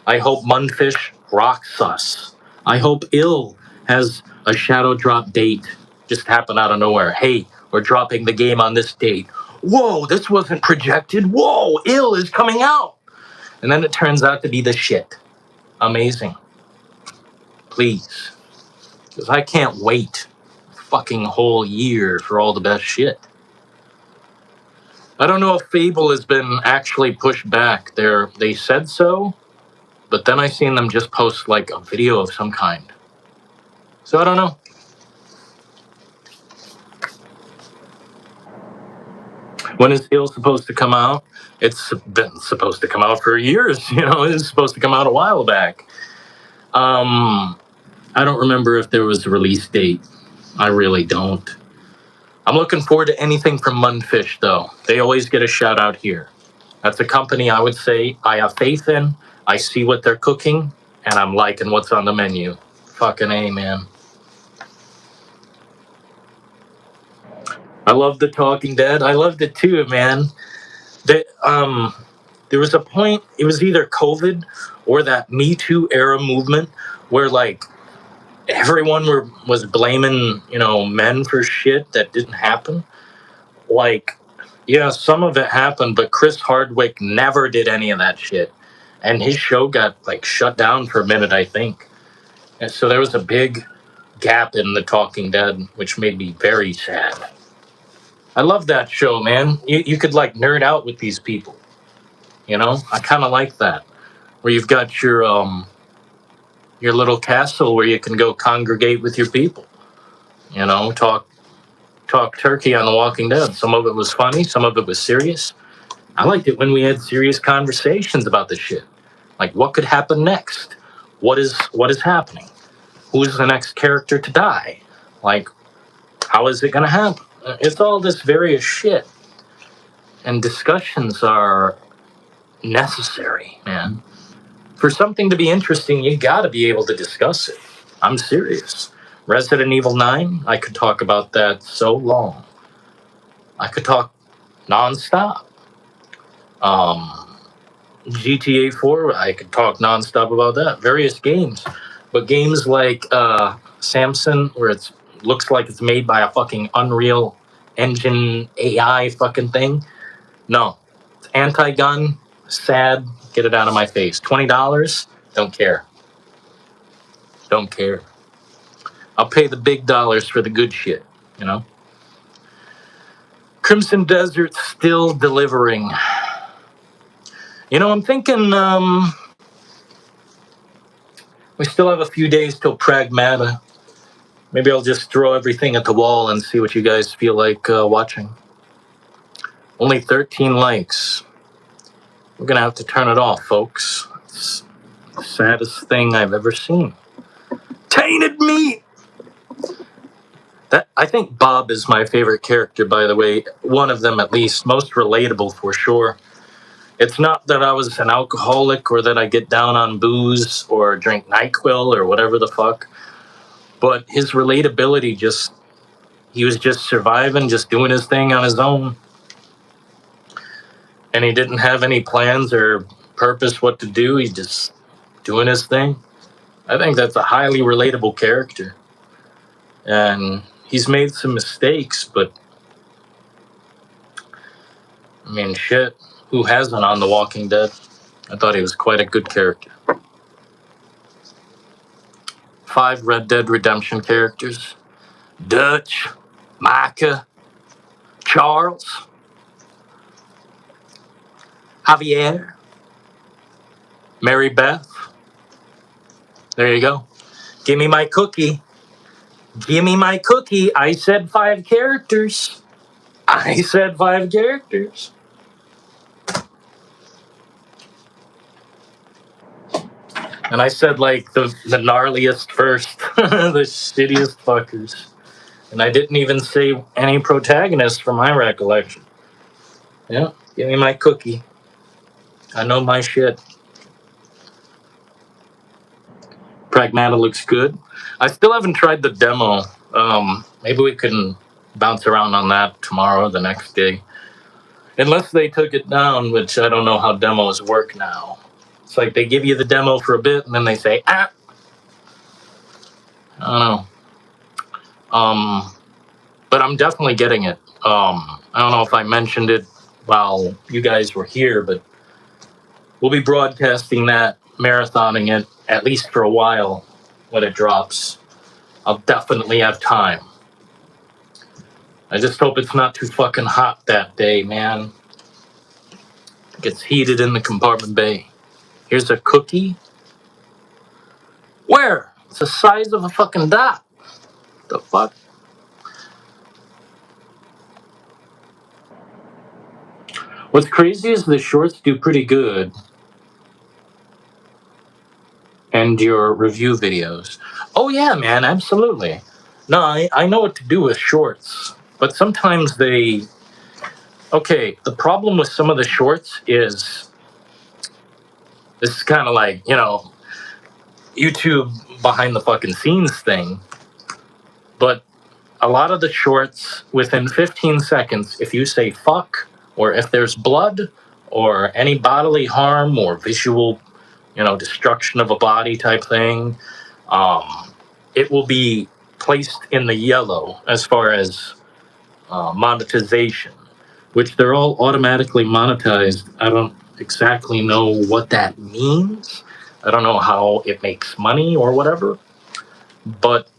I hope Munfish rocks us. I hope Ill has a shadow drop date just happen out of nowhere. Hey, we're dropping the game on this date. Whoa, this wasn't projected. Whoa, Ill is coming out. And then it turns out to be the shit. Amazing. Please. Because I can't wait a fucking whole year for all the best shit. I don't know if Fable has been actually pushed back. They said so, but then I seen them just post like a video of some kind. So I don't know. When is Ill supposed to come out? It's been supposed to come out for years. It's supposed to come out a while back. I don't remember if there was a release date. I really don't. I'm looking forward to anything from Munfish, though. They always get a shout out here. That's a company I would say I have faith in. I see what they're cooking, and I'm liking what's on the menu. Fucking A, man. I love The Talking Dead. I loved it too, man. There was a point, it was either COVID or that Me Too era movement where, like, everyone was blaming, men for shit that didn't happen. Like, yeah, some of it happened, but Chris Hardwick never did any of that shit. And his show got, like, shut down for a minute, I think. And so there was a big gap in The Talking Dead, which made me very sad. I love that show, man. You could, like, nerd out with these people. I kind of like that. Where you've got your little castle where you can go congregate with your people. Talk turkey on The Walking Dead. Some of it was funny, some of it was serious. I liked it when we had serious conversations about this shit. Like, what could happen next? What is happening? Who's the next character to die? Like, how is it going to happen? It's all this various shit. And discussions are necessary, man. For something to be interesting, you gotta be able to discuss it. I'm serious. Resident Evil 9, I could talk about that so long. I could talk nonstop. GTA 4, I could talk nonstop about that. Various games. But games like Samson, where it looks like it's made by a fucking Unreal Engine AI fucking thing. No. It's anti-gun, sad, get it out of my face. $20, don't care. Don't care. I'll pay the big dollars for the good shit. Crimson Desert still delivering. I'm thinking we still have a few days till Pragmata. Maybe I'll just throw everything at the wall and see what you guys feel like watching. Only 13 likes. We're going to have to turn it off, folks. It's the saddest thing I've ever seen. Tainted meat! I think Bob is my favorite character, by the way. One of them, at least. Most relatable, for sure. It's not that I was an alcoholic or that I get down on booze or drink NyQuil or whatever the fuck. but his relatability he was just surviving, just doing his thing on his own. And he didn't have any plans or purpose what to do. He's just doing his thing. I think that's a highly relatable character. And he's made some mistakes, but I mean, shit, who hasn't on The Walking Dead? I thought he was quite a good character. 5 Red Dead Redemption characters: Dutch, Micah, Charles, Javier, Mary Beth. There you go. Give me my cookie. Give me my cookie. I said 5 characters. I said 5 characters. And I said like the gnarliest first, the shittiest fuckers. And I didn't even say any protagonists from my recollection. Yeah, give me my cookie. I know my shit. Pragmata looks good. I still haven't tried the demo. Maybe we can bounce around on that tomorrow or the next day. Unless they took it down, which I don't know how demos work now. It's like they give you the demo for a bit and then they say, I don't know. But I'm definitely getting it. I don't know if I mentioned it while you guys were here, but we'll be broadcasting that, marathoning it, at least for a while when it drops. I'll definitely have time. I just hope it's not too fucking hot that day, man. It gets heated in the compartment bay. Here's a cookie. Where? It's the size of a fucking dot. The fuck? What's crazy is the shorts do pretty good. And your review videos. Oh, yeah, man, absolutely. No, I know what to do with shorts. But sometimes they. Okay, the problem with some of the shorts is. This is kind of like, YouTube behind the fucking scenes thing. But a lot of the shorts, within 15 seconds, if you say fuck, or if there's blood, or any bodily harm, or visual, destruction of a body type thing, it will be placed in the yellow as far as monetization, which they're all automatically monetized. I don't exactly know what that means. I don't know how it makes money or whatever. But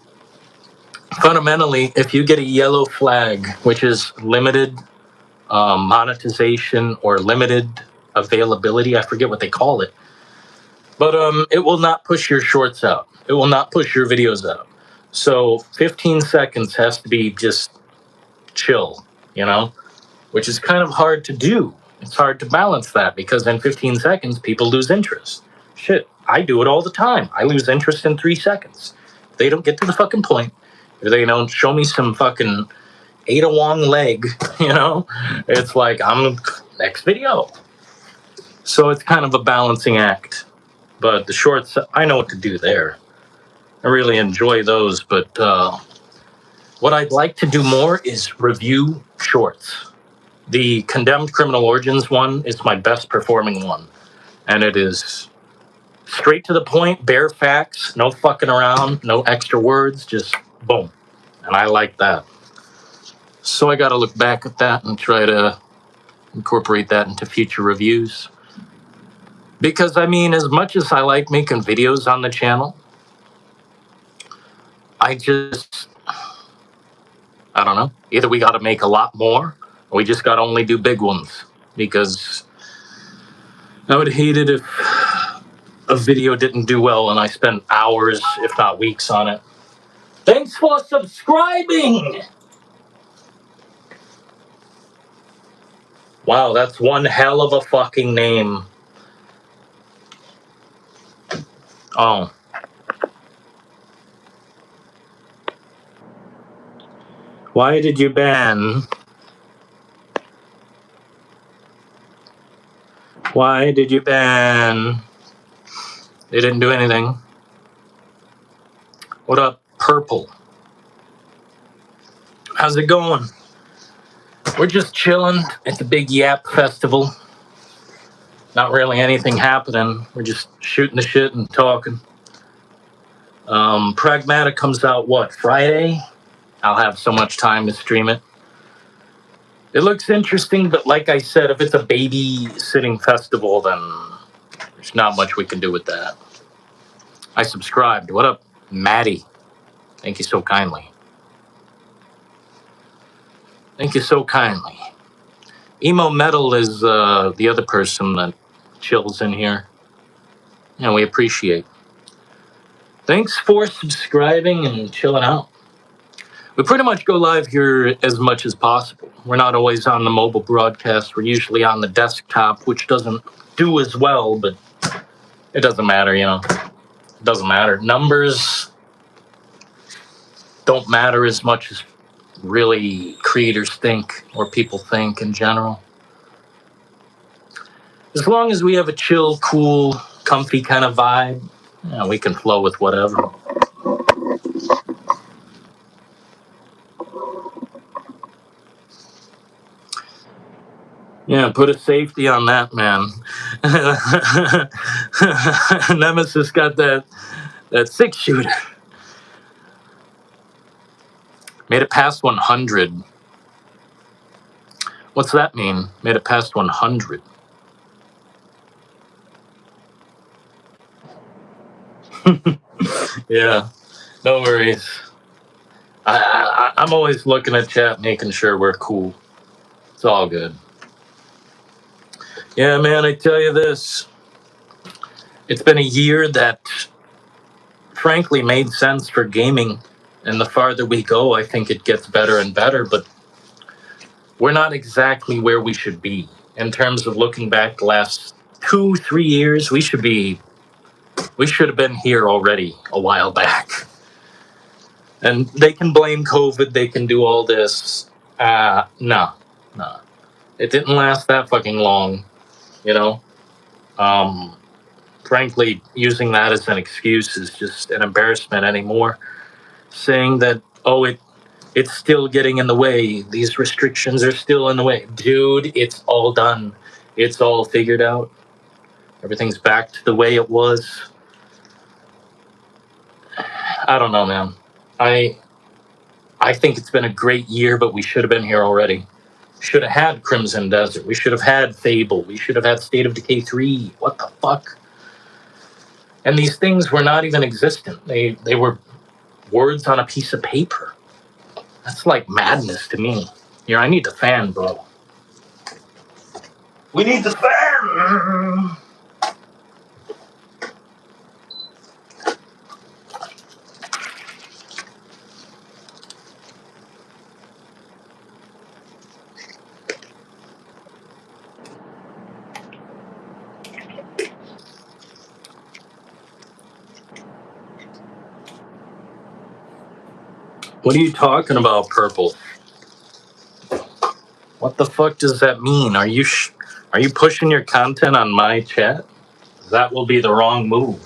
fundamentally, if you get a yellow flag, which is limited monetization or limited availability, I forget what they call it, but it will not push your shorts out. It will not push your videos out. So 15 seconds has to be just chill, which is kind of hard to do. It's hard to balance that because in 15 seconds, people lose interest. Shit, I do it all the time. I lose interest in 3 seconds. If they don't get to the fucking point, if they don't show me some fucking Ada Wong leg, it's like, I'm next video. So it's kind of a balancing act. But the shorts, I know what to do there. I really enjoy those, but what I'd like to do more is review shorts. The Condemned Criminal Origins one is my best performing one. And it is straight to the point, bare facts, no fucking around, no extra words, just boom. And I like that. So I got to look back at that and try to incorporate that into future reviews. Because, I mean, as much as I like making videos on the channel, I don't know. Either we got to make a lot more, or we just got to only do big ones. Because I would hate it if a video didn't do well and I spent hours, if not weeks, on it. Thanks for subscribing! Wow, that's one hell of a fucking name. Oh. Why did you ban? Why did you ban? They didn't do anything. What up, Purple. How's it going? We're just chilling at the big Yap Festival. Not really anything happening. We're just shooting the shit and talking. Pragmata comes out, what, Friday? I'll have so much time to stream it. It looks interesting, but like I said, if it's a babysitting festival, then there's not much we can do with that. I subscribed. What up, Maddie? Thank you so kindly. Thank you so kindly. Emo Metal is the other person that chills in here. Yeah, we appreciate. Thanks for subscribing and chilling out. We pretty much go live here as much as possible. We're not always on the mobile broadcast. We're usually on the desktop, which doesn't do as well, but it doesn't matter, you know. It doesn't matter. Numbers don't matter as much as really creators think or people think in general. As long as we have a chill, cool, comfy kind of vibe, yeah, we can flow with whatever. Yeah, put a safety on that, man. Nemesis got that 6-shooter. Made it past 100. What's that mean? Made it past 100. Yeah, no worries. I'm always looking at chat, making sure we're cool. It's all good. Yeah, man, I tell you this. It's been a year that frankly made sense for gaming. And the farther we go, I think it gets better and better. But we're not exactly where we should be. In terms of looking back the last 2-3 years, we should have been here already a while back. And they can blame COVID, they can do all this. No. It didn't last that fucking long, you know? Frankly, using that as an excuse is just an embarrassment anymore. Saying that, oh, it's still getting in the way. These restrictions are still in the way. Dude, it's all done. It's all figured out. Everything's back to the way it was. I don't know, man. I think it's been a great year, but we should have been here already. Should have had Crimson Desert. We should have had Fable. We should have had State of Decay 3. What the fuck? And these things were not even existent. They were words on a piece of paper. That's like madness to me. Here, I need the fan, bro. We need the fan! What are you talking about, Purple? What the fuck does that mean? Are you pushing your content on my chat? That will be the wrong move.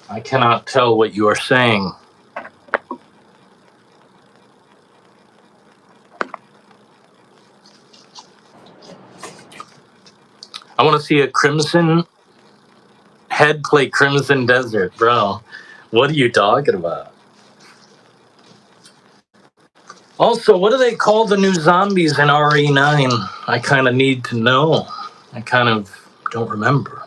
I cannot tell what you are saying. I want to see a Crimson Head play Crimson Desert, bro. What are you talking about? Also, what do they call the new zombies in RE9? I kind of need to know. I kind of don't remember.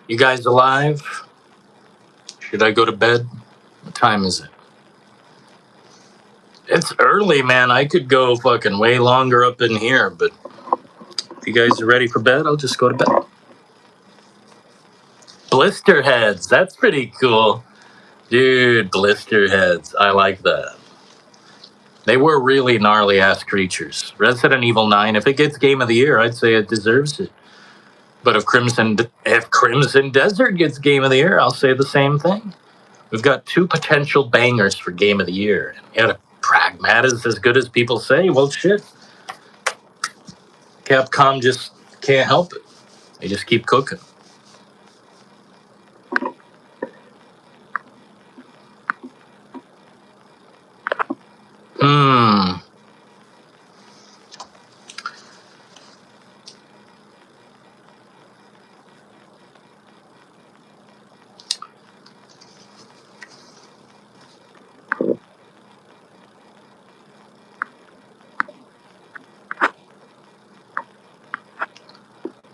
You guys alive? Should I go to bed? What time is it? It's early, man. I could go fucking way longer up in here, but if you guys are ready for bed, I'll just go to bed. Blister heads. That's pretty cool. Dude, blister heads. I like that. They were really gnarly ass creatures. Resident Evil 9, if it gets Game of the Year, I'd say it deserves it. But if Crimson Desert gets Game of the Year, I'll say the same thing. We've got 2 potential bangers for Game of the Year. And if Pragmata is as good as people say, well, shit. Capcom just can't help it. They just keep cooking.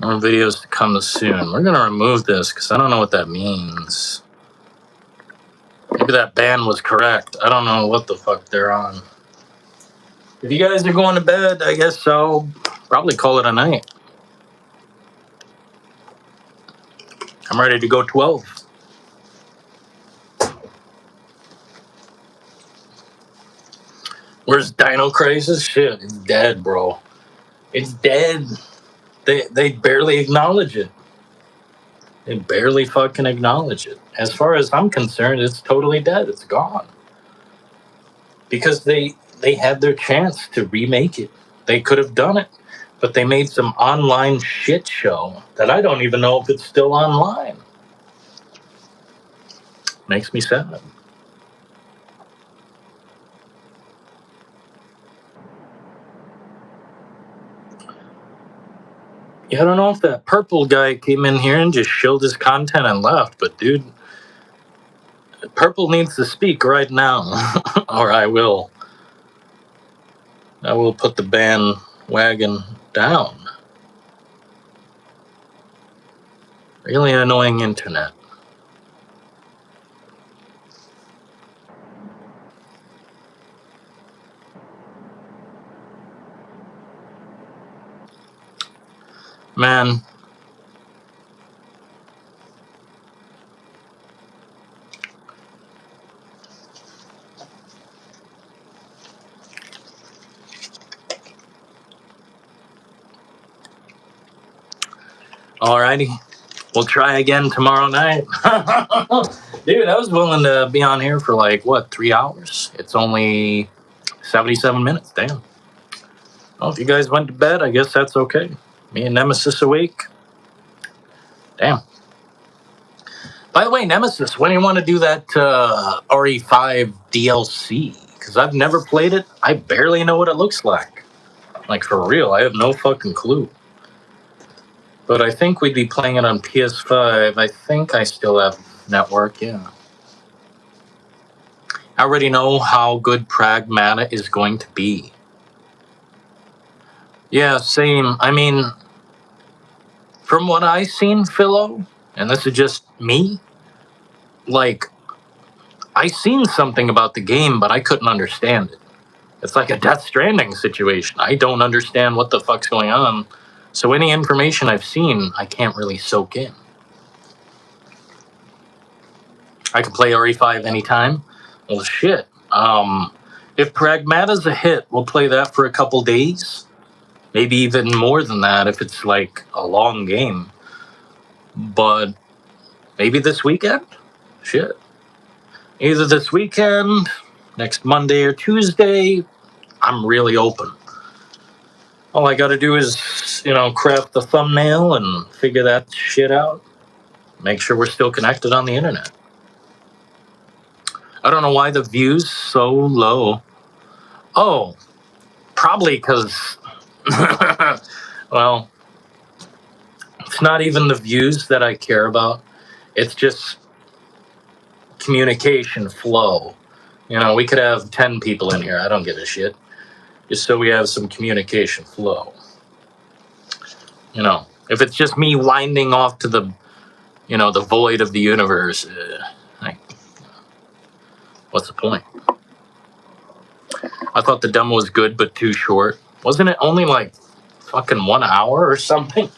More videos to come soon. We're gonna remove this because I don't know what that means. Maybe that ban was correct. I don't know what the fuck they're on. If you guys are going to bed, I guess I'll probably call it a night. I'm ready to go 12. Where's Dino Crisis? Shit, it's dead, bro. It's dead. They barely acknowledge it. They barely fucking acknowledge it. As far as I'm concerned, it's totally dead. It's gone. Because they had their chance to remake it. They could have done it, but they made some online shit show that I don't even know if it's still online. Makes me sad. Yeah, I don't know if that purple guy came in here and just showed his content and left, but dude, purple needs to speak right now, or I will put the bandwagon down. Really annoying internet. Man. Alrighty. We'll try again tomorrow night. Dude, I was willing to be on here for like, what, 3 hours? It's only 77 minutes. Damn. Well, if you guys went to bed, I guess that's okay. Me and Nemesis awake. Damn. By the way, Nemesis, when do you want to do that RE5 DLC? Because I've never played it. I barely know what it looks like. Like, for real, I have no fucking clue. But I think we'd be playing it on PS5. I think I still have network, yeah. I already know how good Pragmata is going to be. Yeah, same. I mean, from what I've seen, Philo, and this is just me, like, I seen something about the game, but I couldn't understand it. It's like a Death Stranding situation. I don't understand what the fuck's going on. So any information I've seen, I can't really soak in. I can play RE5 anytime. Well, shit. If Pragmata's a hit, we'll play that for a couple days. Maybe even more than that if it's like a long game. But maybe this weekend? Shit. Either this weekend, next Monday or Tuesday, I'm really open. All I gotta do is, craft the thumbnail and figure that shit out. Make sure we're still connected on the internet. I don't know why the view's so low. Oh, probably because, well, it's not even the views that I care about. It's just communication flow. We could have 10 people in here. I don't give a shit. Just so we have some communication flow. If it's just me winding off to the, the void of the universe, what's the point? I thought the demo was good, but too short. Wasn't it only like fucking 1 hour or something?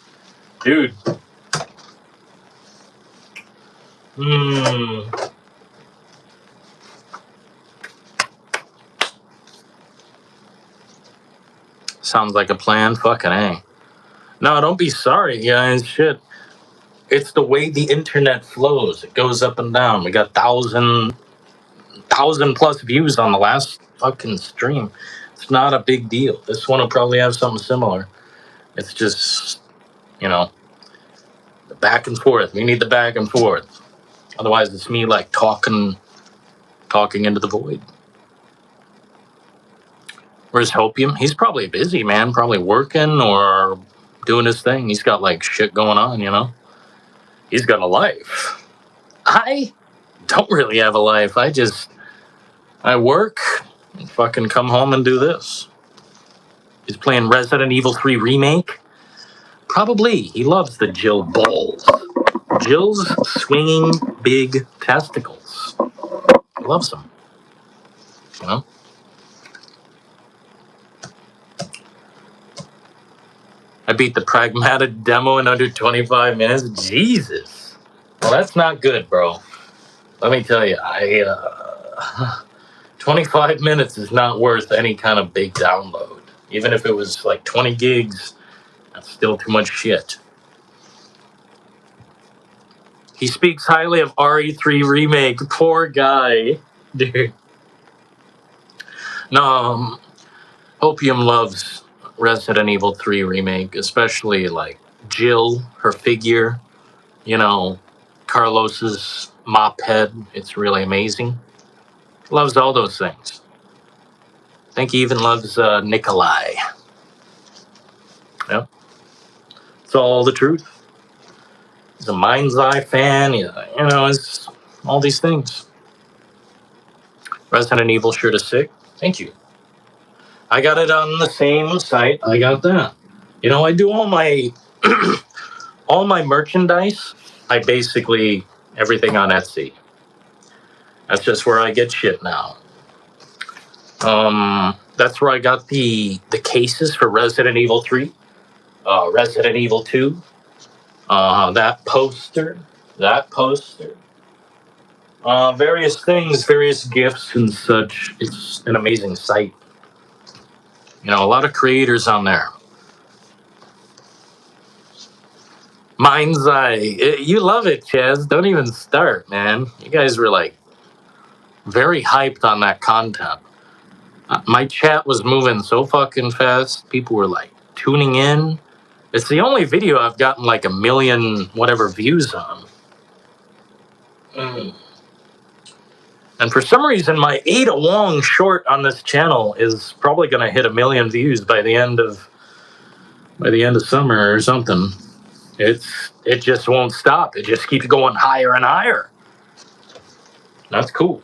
Dude. Sounds like a plan. Fucking A. No, don't be sorry, guys. Shit. It's the way the internet flows. It goes up and down. We got thousand plus views on the last fucking stream. It's not a big deal. This one will probably have something similar. It's just, you know, the back and forth. We need the back and forth. Otherwise, it's me like talking into the void. Where's Hopium? He's probably busy, man. Probably working or doing his thing. He's got like shit going on, you know? He's got a life. I don't really have a life. I work and fucking come home and do this. He's playing Resident Evil 3 Remake. Probably. He loves the Jill balls. Jill's swinging big testicles. He loves them. You know? I beat the Pragmata demo in under 25 minutes. Jesus. Well, that's not good, bro. Let me tell you, 25 minutes is not worth any kind of big download. Even if it was like 20 gigs, that's still too much shit. He speaks highly of RE3 Remake. Poor guy. Dude. No, Opium loves Resident Evil 3 Remake, especially like Jill, her figure, you know, Carlos's mop head. It's really amazing. Loves all those things. I think he even loves Nikolai. Yep. It's all the truth. He's a Mind's Eye fan. You know, it's all these things. Resident Evil shirt is sick. Thank you. I got it on the same site. I got that. You know, I do all my all my merchandise. I basically everything on Etsy. That's just where I get shit now. That's where I got the cases for Resident Evil 3, Resident Evil 2, that poster, various things, various gifts and such. It's an amazing site. You know, a lot of creators on there. Mind's Eye. You love it, Chaz. Don't even start, man. You guys were like very hyped on that content. My chat was moving so fucking fast. People were like tuning in. It's the only video I've gotten like a million whatever views on. And for some reason, my Ada Wong short on this channel is probably going to hit 1 million views by the end of summer or something. It just won't stop. It just keeps going higher and higher. That's cool.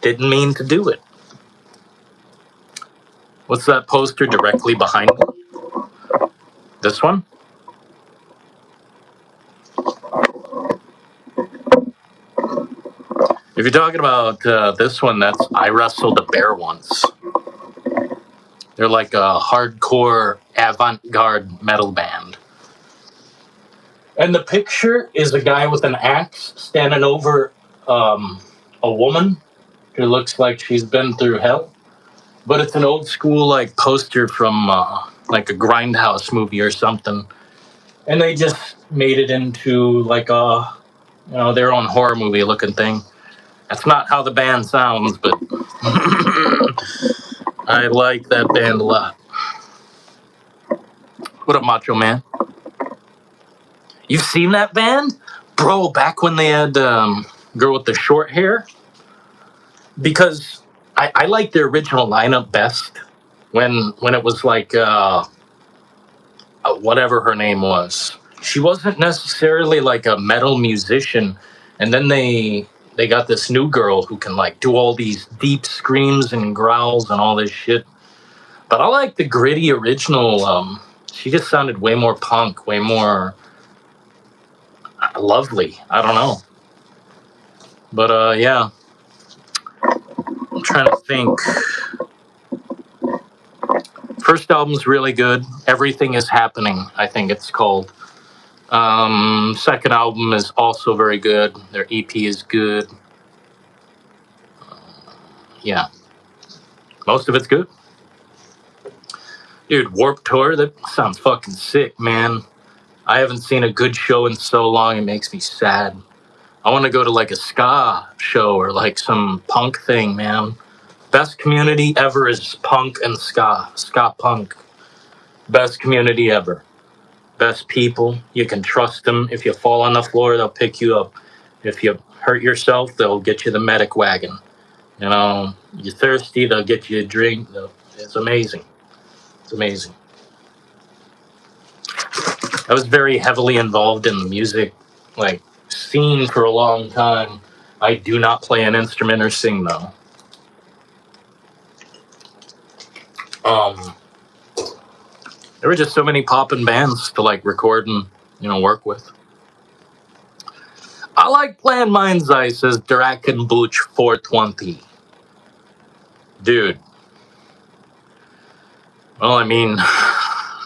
Didn't mean to do it. What's that poster directly behind me? This one? If you're talking about this one, that's I Wrestled a Bear Once. They're like a hardcore avant-garde metal band. And the picture is a guy with an axe standing over a woman who looks like she's been through hell. But it's an old school like poster from like a Grindhouse movie or something. And they just made it into like a, you know, their own horror movie looking thing. That's not how the band sounds, but I like that band a lot. What up, Macho Man? You've seen that band? Bro, back when they had girl with the short hair? Because I like the original lineup best when it was like whatever her name was. She wasn't necessarily like a metal musician, and then they got this new girl who can like do all these deep screams and growls and all this shit. But I like the gritty original. She just sounded way more punk, way more lovely. I don't know. But yeah, I'm trying to think. First album's really good. Everything is Happening, I think it's called. Second album is also very good. Their EP is good. Yeah, most of it's good. Dude, Warped Tour, that sounds fucking sick, man. I haven't seen a good show in so long. It makes me sad. I want to go to like a ska show or like some punk thing, man. Best community ever is punk and ska punk. Best community ever. Best people. You can trust them. If you fall on the floor, they'll pick you up. If you hurt yourself, they'll get you the medic wagon. You know, you're thirsty, they'll get you a drink. It's amazing. It's amazing. I was very heavily involved in the music, like, scene for a long time. I do not play an instrument or sing, though. Um, there were just so many poppin' bands to, like, record and, work with. I like playing Mind's Eye, says Drakenbuch 420. Dude. Well, I mean,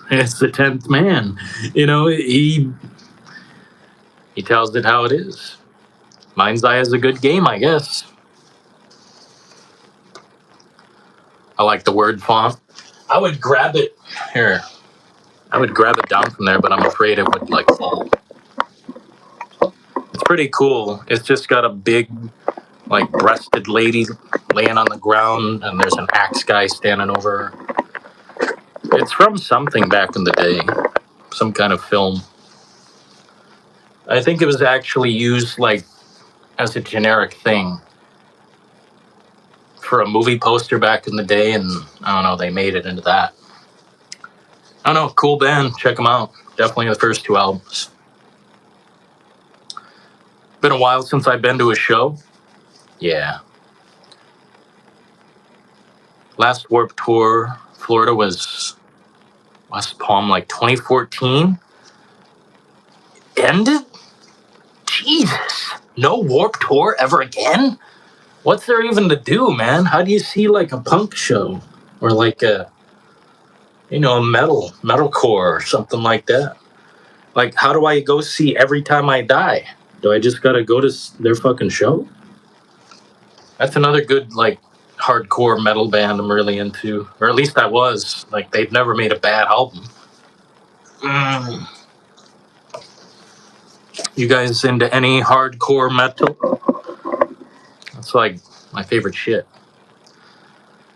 it's the 10th man. He tells it how it is. Mind's Eye is a good game, I guess. I like the word font. I would grab it here. I would grab it down from there, but I'm afraid it would like fall. It's pretty cool. It's just got a big, like, breasted lady laying on the ground, and there's an axe guy standing over her. It's from something back in the day, some kind of film. I think it was actually used like as a generic thing for a movie poster back in the day, and I don't know, they made it into that. I don't know, cool band. Check them out. Definitely the first two albums. Been a while since I've been to a show. Yeah. Last Warped Tour, Florida, was West Palm, like 2014. Ended? Jesus. No Warped Tour ever again? What's there even to do, man? How do you see like a punk show? Or like a metalcore or something like that? Like, how do I go see Every Time I Die? Do I just gotta go to their fucking show? That's another good, like, hardcore metal band I'm really into. Or at least I was. Like, they've never made a bad album. You guys into any hardcore metal? That's like my favorite shit.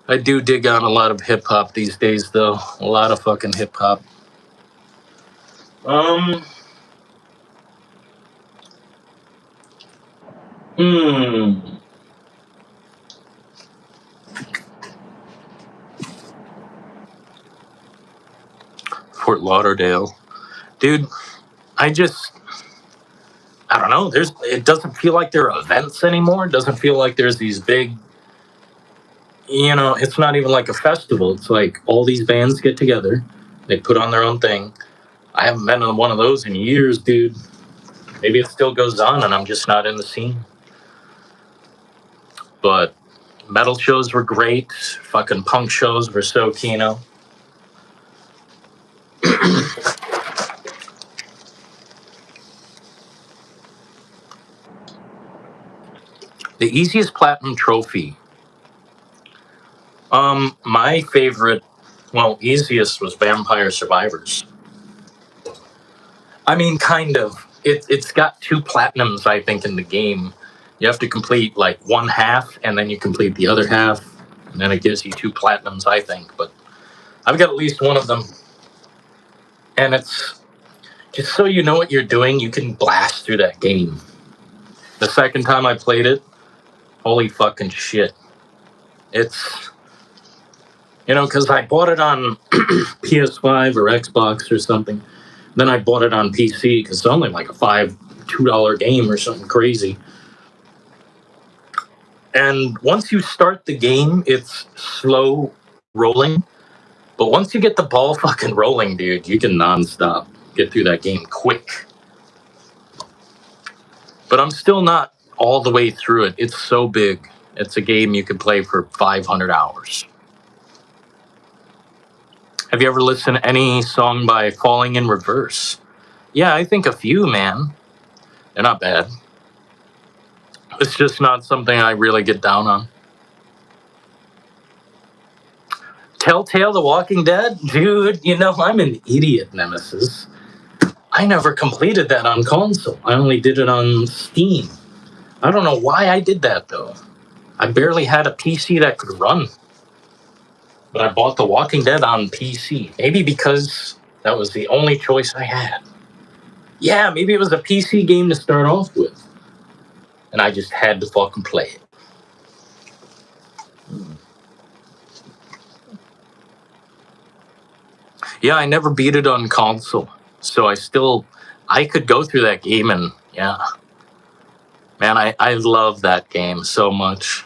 I do dig on a lot of hip hop these days, though. A lot of fucking hip hop. Fort Lauderdale. Dude, I don't know. It doesn't feel like there are events anymore. It doesn't feel like there's these big, it's not even like a festival. It's like all these bands get together, they put on their own thing. I haven't been to one of those in years, dude. Maybe it still goes on and I'm just not in the scene. But metal shows were great. Fucking punk shows were so keno. The easiest platinum trophy. My favorite, easiest was Vampire Survivors. I mean, kind of. It's got 2 platinums, I think, in the game. You have to complete like one half, and then you complete the other half, and then it gives you 2 platinums, I think. But I've got at least one of them, and it's just so you know what you're doing. You can blast through that game. The second time I played it, holy fucking shit! It's because I bought it on PS5 or Xbox or something. Then I bought it on PC because it's only like a $2 game or something crazy. And once you start the game, it's slow rolling. But once you get the ball fucking rolling, dude, you can nonstop get through that game quick. But I'm still not all the way through it. It's so big. It's a game you could play for 500 hours. Have you ever listened to any song by Falling in Reverse? Yeah, I think a few, man. They're not bad. It's just not something I really get down on. Telltale The Walking Dead? Dude, I'm an idiot, Nemesis. I never completed that on console. I only did it on Steam. I don't know why I did that, though. I barely had a PC that could run. But I bought The Walking Dead on PC. Maybe because that was the only choice I had. Yeah, maybe it was a PC game to start off with. And I just had to fucking play it. Yeah, I never beat it on console. So I could go through that game and, yeah. Man, I love that game so much.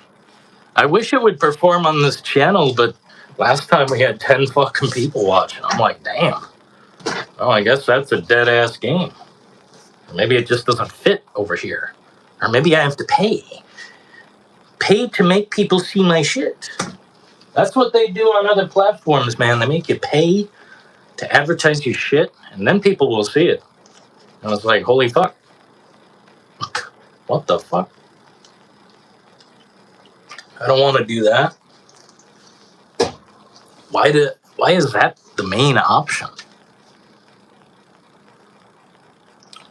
I wish it would perform on this channel, but last time we had 10 fucking people watching. I'm like, damn. Well, I guess that's a dead-ass game. Or maybe it just doesn't fit over here. Or maybe I have to pay. Pay to make people see my shit. That's what they do on other platforms, man. They make you pay to advertise your shit, and then people will see it. And it's like, holy fuck. What the fuck? I don't want to do that. Why is that the main option?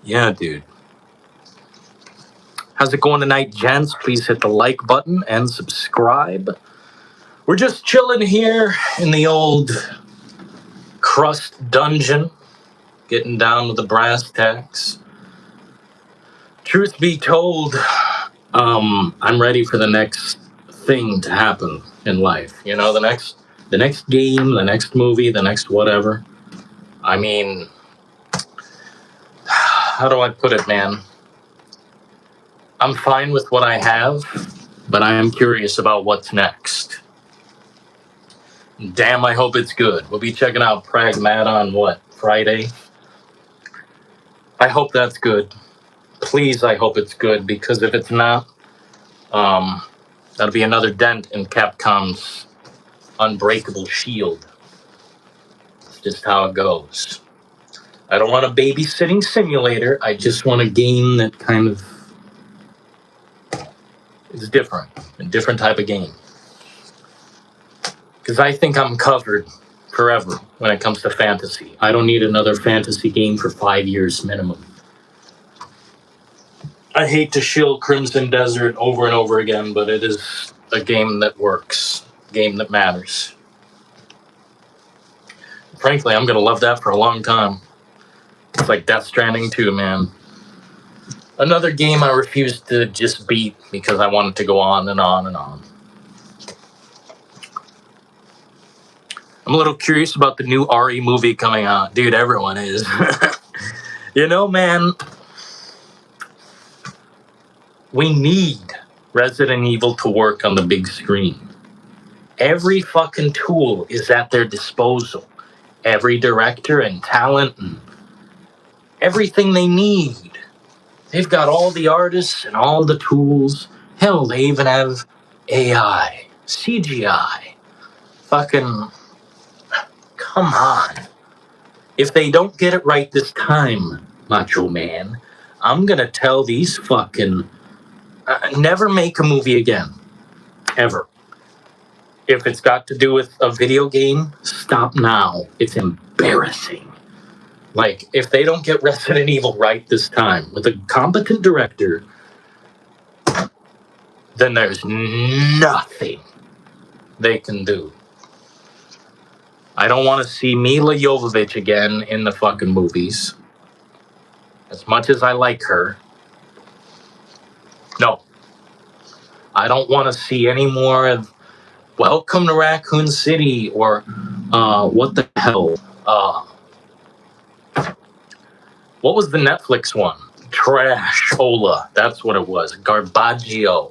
Yeah, dude. How's it going tonight, gents? Please hit the like button and subscribe. We're just chilling here in the old crust dungeon, getting down to the brass tacks. Truth be told, I'm ready for the next thing to happen in life. You know, the next game, the next movie, the next whatever. I mean, how do I put it, man? I'm fine with what I have, but I am curious about what's next. Damn, I hope it's good. We'll be checking out Pragmata on what, Friday? I hope that's good. Please, I hope it's good, because if it's not, that'll be another dent in Capcom's unbreakable shield. It's just how it goes. I don't want a babysitting simulator. I just want a game that kind of is different, a different type of game. Because I think I'm covered forever when it comes to fantasy. I don't need another fantasy game for 5 years minimum. I hate to shill Crimson Desert over and over again, but it is a game that works, a game that matters. Frankly, I'm going to love that for a long time. It's like Death Stranding 2, man. Another game I refused to just beat because I wanted to go on and on and on. I'm a little curious about the new RE movie coming out. Dude, everyone is. You know, man, we need Resident Evil to work on the big screen. Every fucking tool is at their disposal. Every director and talent and everything they need. They've got all the artists and all the tools. Hell, they even have AI, CGI. Fucking, come on. If they don't get it right this time, Macho Man, I'm gonna tell these fucking... never make a movie again. Ever. If it's got to do with a video game, stop now. It's embarrassing. Like, if they don't get Resident Evil right this time with a competent director, then there's nothing they can do. I don't want to see Mila Jovovich again in the fucking movies. As much as I like her. No. I don't want to see any more of Welcome to Raccoon City or what the hell? What was the Netflix one? Trashola. That's what it was. Garbaggio.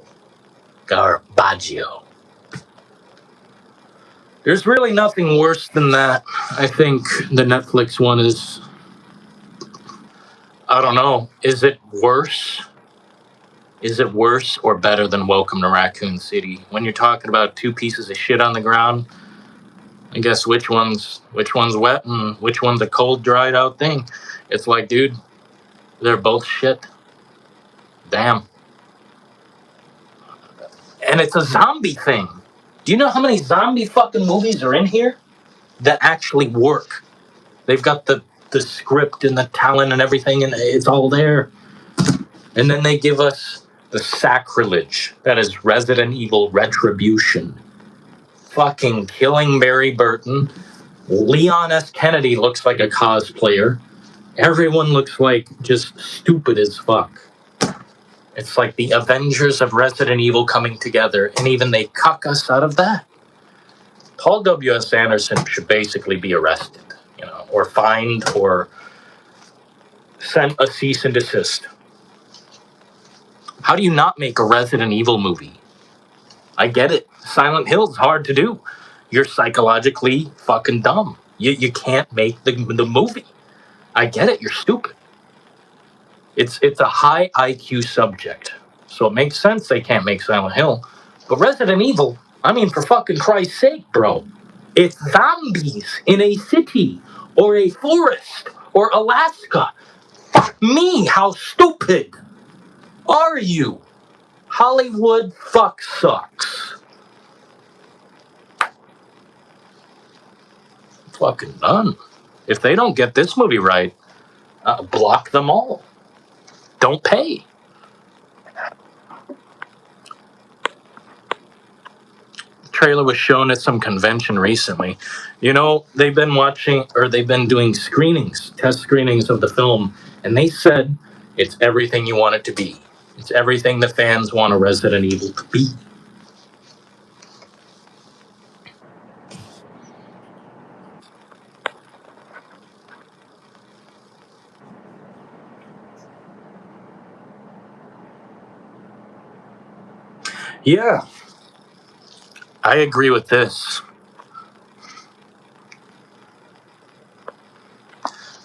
There's really nothing worse than that. I think the Netflix one is... I don't know. Is it worse? Is it worse or better than Welcome to Raccoon City? When you're talking about two pieces of shit on the ground, I guess which one's wet and which one's a cold, dried out thing? It's like, dude, they're both shit. Damn. And it's a zombie thing. Do you know how many zombie fucking movies are in here that actually work? They've got the the script and the talent and everything, and it's all there. And then they give us the sacrilege that is Resident Evil Retribution. Fucking killing Barry Burton. Leon S. Kennedy looks like a cosplayer. Everyone looks like just stupid as fuck. It's like the Avengers of Resident Evil coming together, and even they cuck us out of that. Paul W.S. Anderson should basically be arrested, or fined, or sent a cease and desist. How do you not make a Resident Evil movie? I get it. Silent Hill's hard to do. You're psychologically fucking dumb. You can't make the movie. I get it. You're stupid. It's a high IQ subject, so it makes sense they can't make Silent Hill. But Resident Evil, I mean, for fucking Christ's sake, bro. It's zombies in a city, or a forest, or Alaska. Fuck me, how stupid are you? Hollywood fuck sucks. Fucking done. If they don't get this movie right, block them all. Don't pay. The trailer was shown at some convention recently. They've been doing test screenings of the film, and they said it's everything you want it to be. It's everything the fans want a Resident Evil to be. Yeah, I agree with this.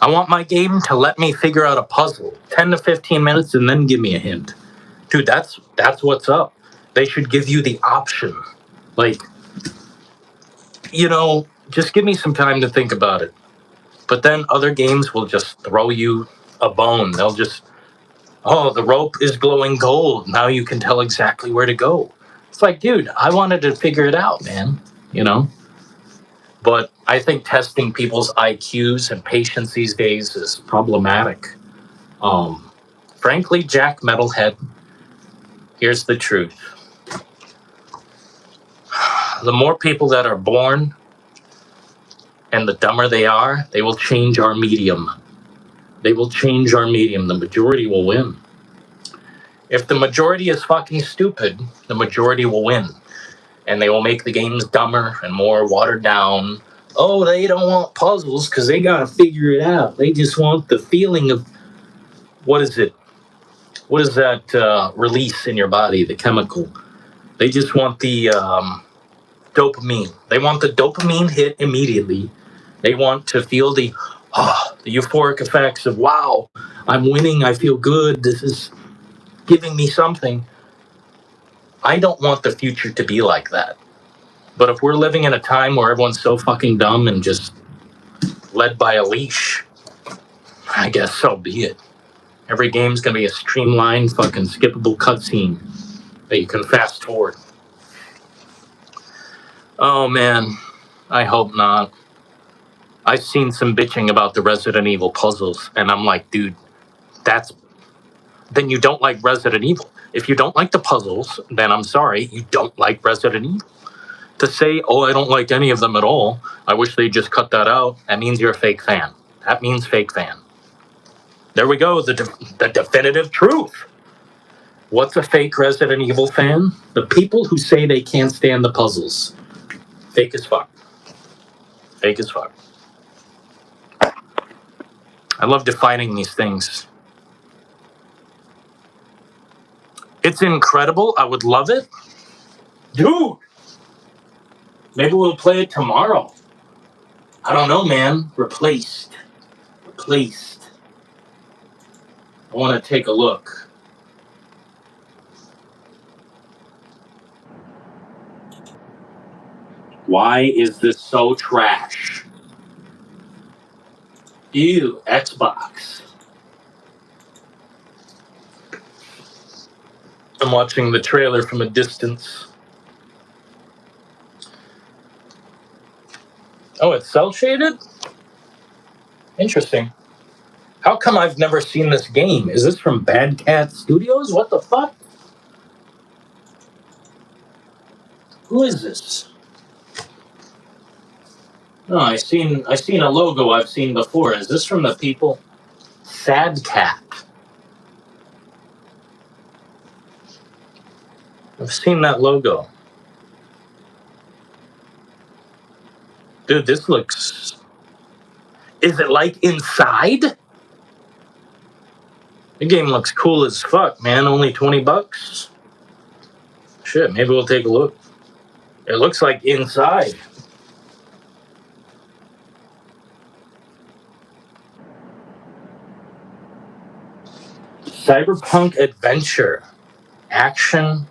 I want my game to let me figure out a puzzle, 10 to 15 minutes, and then give me a hint. Dude, that's what's up. They should give you the option. Like, just give me some time to think about it. But then other games will just throw you a bone. They'll just, oh, the rope is glowing gold. Now you can tell exactly where to go. It's like, dude, I wanted to figure it out, man. But I think testing people's IQs and patience these days is problematic. Frankly, Jack Metalhead, here's the truth. The more people that are born and the dumber they are, they will change our medium. They will change our medium. The majority will win. If the majority is fucking stupid, the majority will win. And they will make the games dumber and more watered down. Oh, they don't want puzzles because they got to figure it out. They just want the feeling of, what is it? What is that release in your body, the chemical? They just want the dopamine. They want the dopamine hit immediately. They want to feel the euphoric effects of, wow, I'm winning. I feel good. This is giving me something. I don't want the future to be like that. But if we're living in a time where everyone's so fucking dumb and just led by a leash, I guess so be it. Every game's gonna be a streamlined, fucking skippable cutscene that you can fast forward. Oh man, I hope not. I've seen some bitching about the Resident Evil puzzles, and I'm like, dude, then you don't like Resident Evil. If you don't like the puzzles, then I'm sorry, you don't like Resident Evil. To say, oh, I don't like any of them at all, I wish they'd just cut that out, that means you're a fake fan. That means fake fan. There we go, the definitive truth. What's a fake Resident Evil fan? The people who say they can't stand the puzzles. Fake as fuck. Fake as fuck. I love defining these things. It's incredible. I would love it. Dude! Maybe we'll play it tomorrow. I don't know, man. Replaced. I want to take a look. Why is this so trash? Ew, Xbox. I'm watching the trailer from a distance. Oh, it's cel shaded? Interesting. How come I've never seen this game? Is this from Bad Cat Studios? What the fuck? Who is this? No, I seen a logo I've seen before. Is this from the people? Sad Cat. I've seen that logo. Dude, this looks... Is it like inside? The game looks cool as fuck, man. Only $20. Shit, maybe we'll take a look. It looks like inside. Cyberpunk Adventure. Action,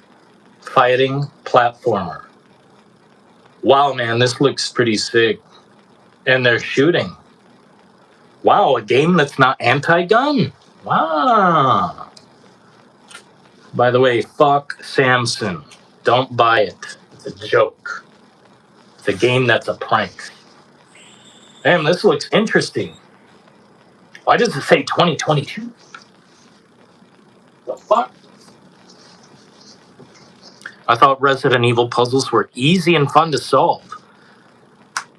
fighting, platformer. Wow, man, this looks pretty sick. And they're shooting. Wow, a game that's not anti-gun. Wow. By the way, fuck Samson. Don't buy it. It's a joke. It's a game that's a prank. Damn, this looks interesting. Why does it say 2022? The fuck? I thought Resident Evil puzzles were easy and fun to solve.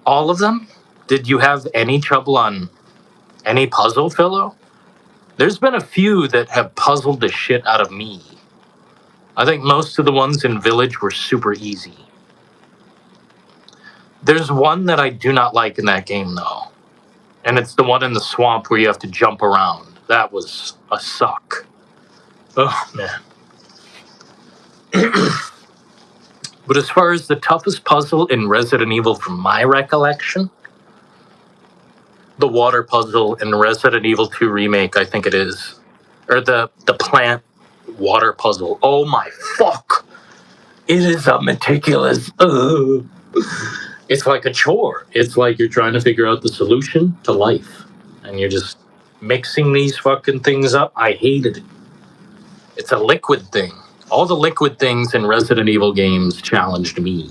All of them? Did you have any trouble on any puzzle, Philo? There's been a few that have puzzled the shit out of me. I think most of the ones in Village were super easy. There's one that I do not like in that game, though. And it's the one in the swamp where you have to jump around. That was a suck. Oh, man. But as far as the toughest puzzle in Resident Evil from my recollection, the water puzzle in Resident Evil 2 Remake, I think it is. Or the plant water puzzle. Oh my fuck! It is a meticulous... It's like a chore. It's like you're trying to figure out the solution to life. And you're just mixing these fucking things up. I hated it. It's a liquid thing. All the liquid things in Resident Evil games challenged me.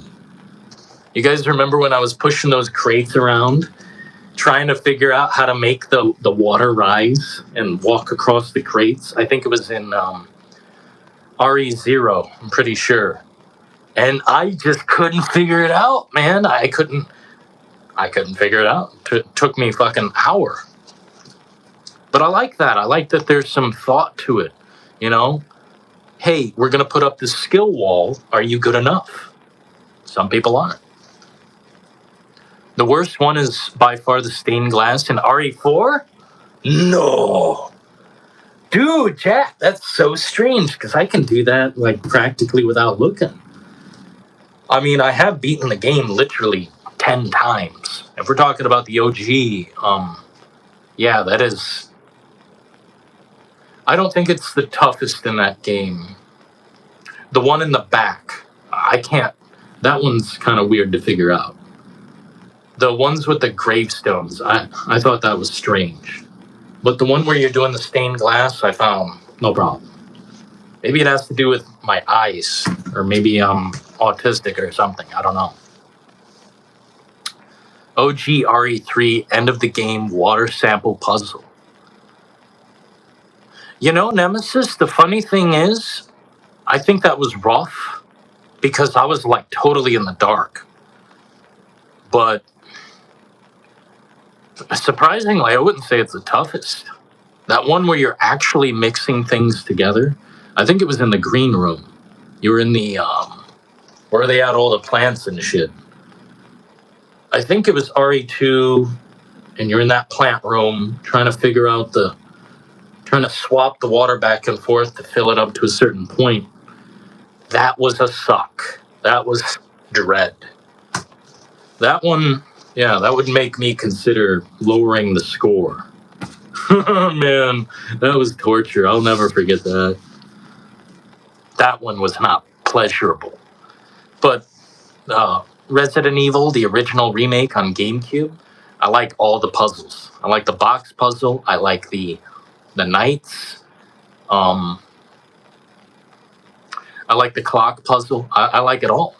You guys remember when I was pushing those crates around, trying to figure out how to make the water rise and walk across the crates? I think it was in RE0, I'm pretty sure. And I just couldn't figure it out, man. I couldn't figure it out. It took me fucking an hour. But I like that. I like that there's some thought to it, you know? Hey, we're going to put up this skill wall. Are you good enough? Some people aren't. The worst one is by far the stained glass in RE4? No. Dude, Jack, that's so strange because I can do that like practically without looking. I mean, I have beaten the game literally 10 times. If we're talking about the OG, yeah, that is... I don't think it's the toughest in that game. The one in the back, I can't... That one's kind of weird to figure out. The ones with the gravestones, I thought that was strange. But the one where you're doing the stained glass, I found no problem. Maybe it has to do with my eyes, or maybe I'm autistic or something. I don't know. OG RE3 end of the game water sample puzzle. You know, Nemesis, the funny thing is, I think that was rough because I was like totally in the dark. But surprisingly, I wouldn't say it's the toughest. That one where you're actually mixing things together, I think it was in the green room. You were in the, where they had all the plants and shit. I think it was RE2, and you're in that plant room trying to figure out trying to swap the water back and forth to fill it up to a certain point. That was a suck. That was dread. That one, yeah, that would make me consider lowering the score. Man, that was torture. I'll never forget that. That one was not pleasurable. But Resident Evil, the original remake on GameCube, I like all the puzzles. I like the box puzzle. I like the knights. I like the clock puzzle. I like it all.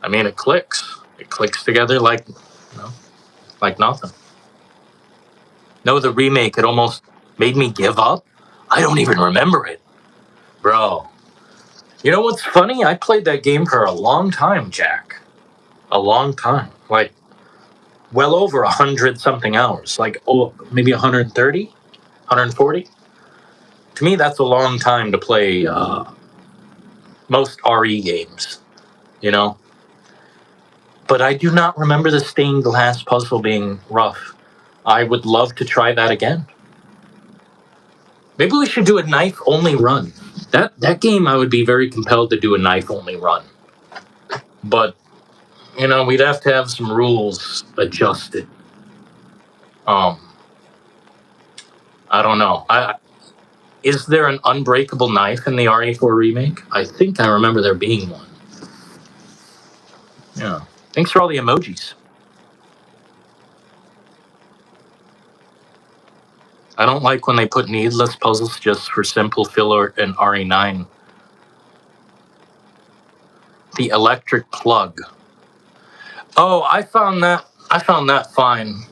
I mean, it clicks. It clicks together like, you know, like nothing. No, the remake, it almost made me give up. I don't even remember it. Bro. You know what's funny? I played that game for a long time, Jack. A long time. Like, well over 100 something hours. Like, maybe 130? 140? To me, that's a long time to play most RE games, you know? But I do not remember the stained glass puzzle being rough. I would love to try that again. Maybe we should do a knife-only run. That game, I would be very compelled to do a knife-only run. But, you know, we'd have to have some rules adjusted. I don't know. Is there an unbreakable knife in the RE4 remake? I think I remember there being one. Yeah. Thanks for all the emojis. I don't like when they put needless puzzles just for simple filler in RE9. The electric plug. Oh, I found that fine.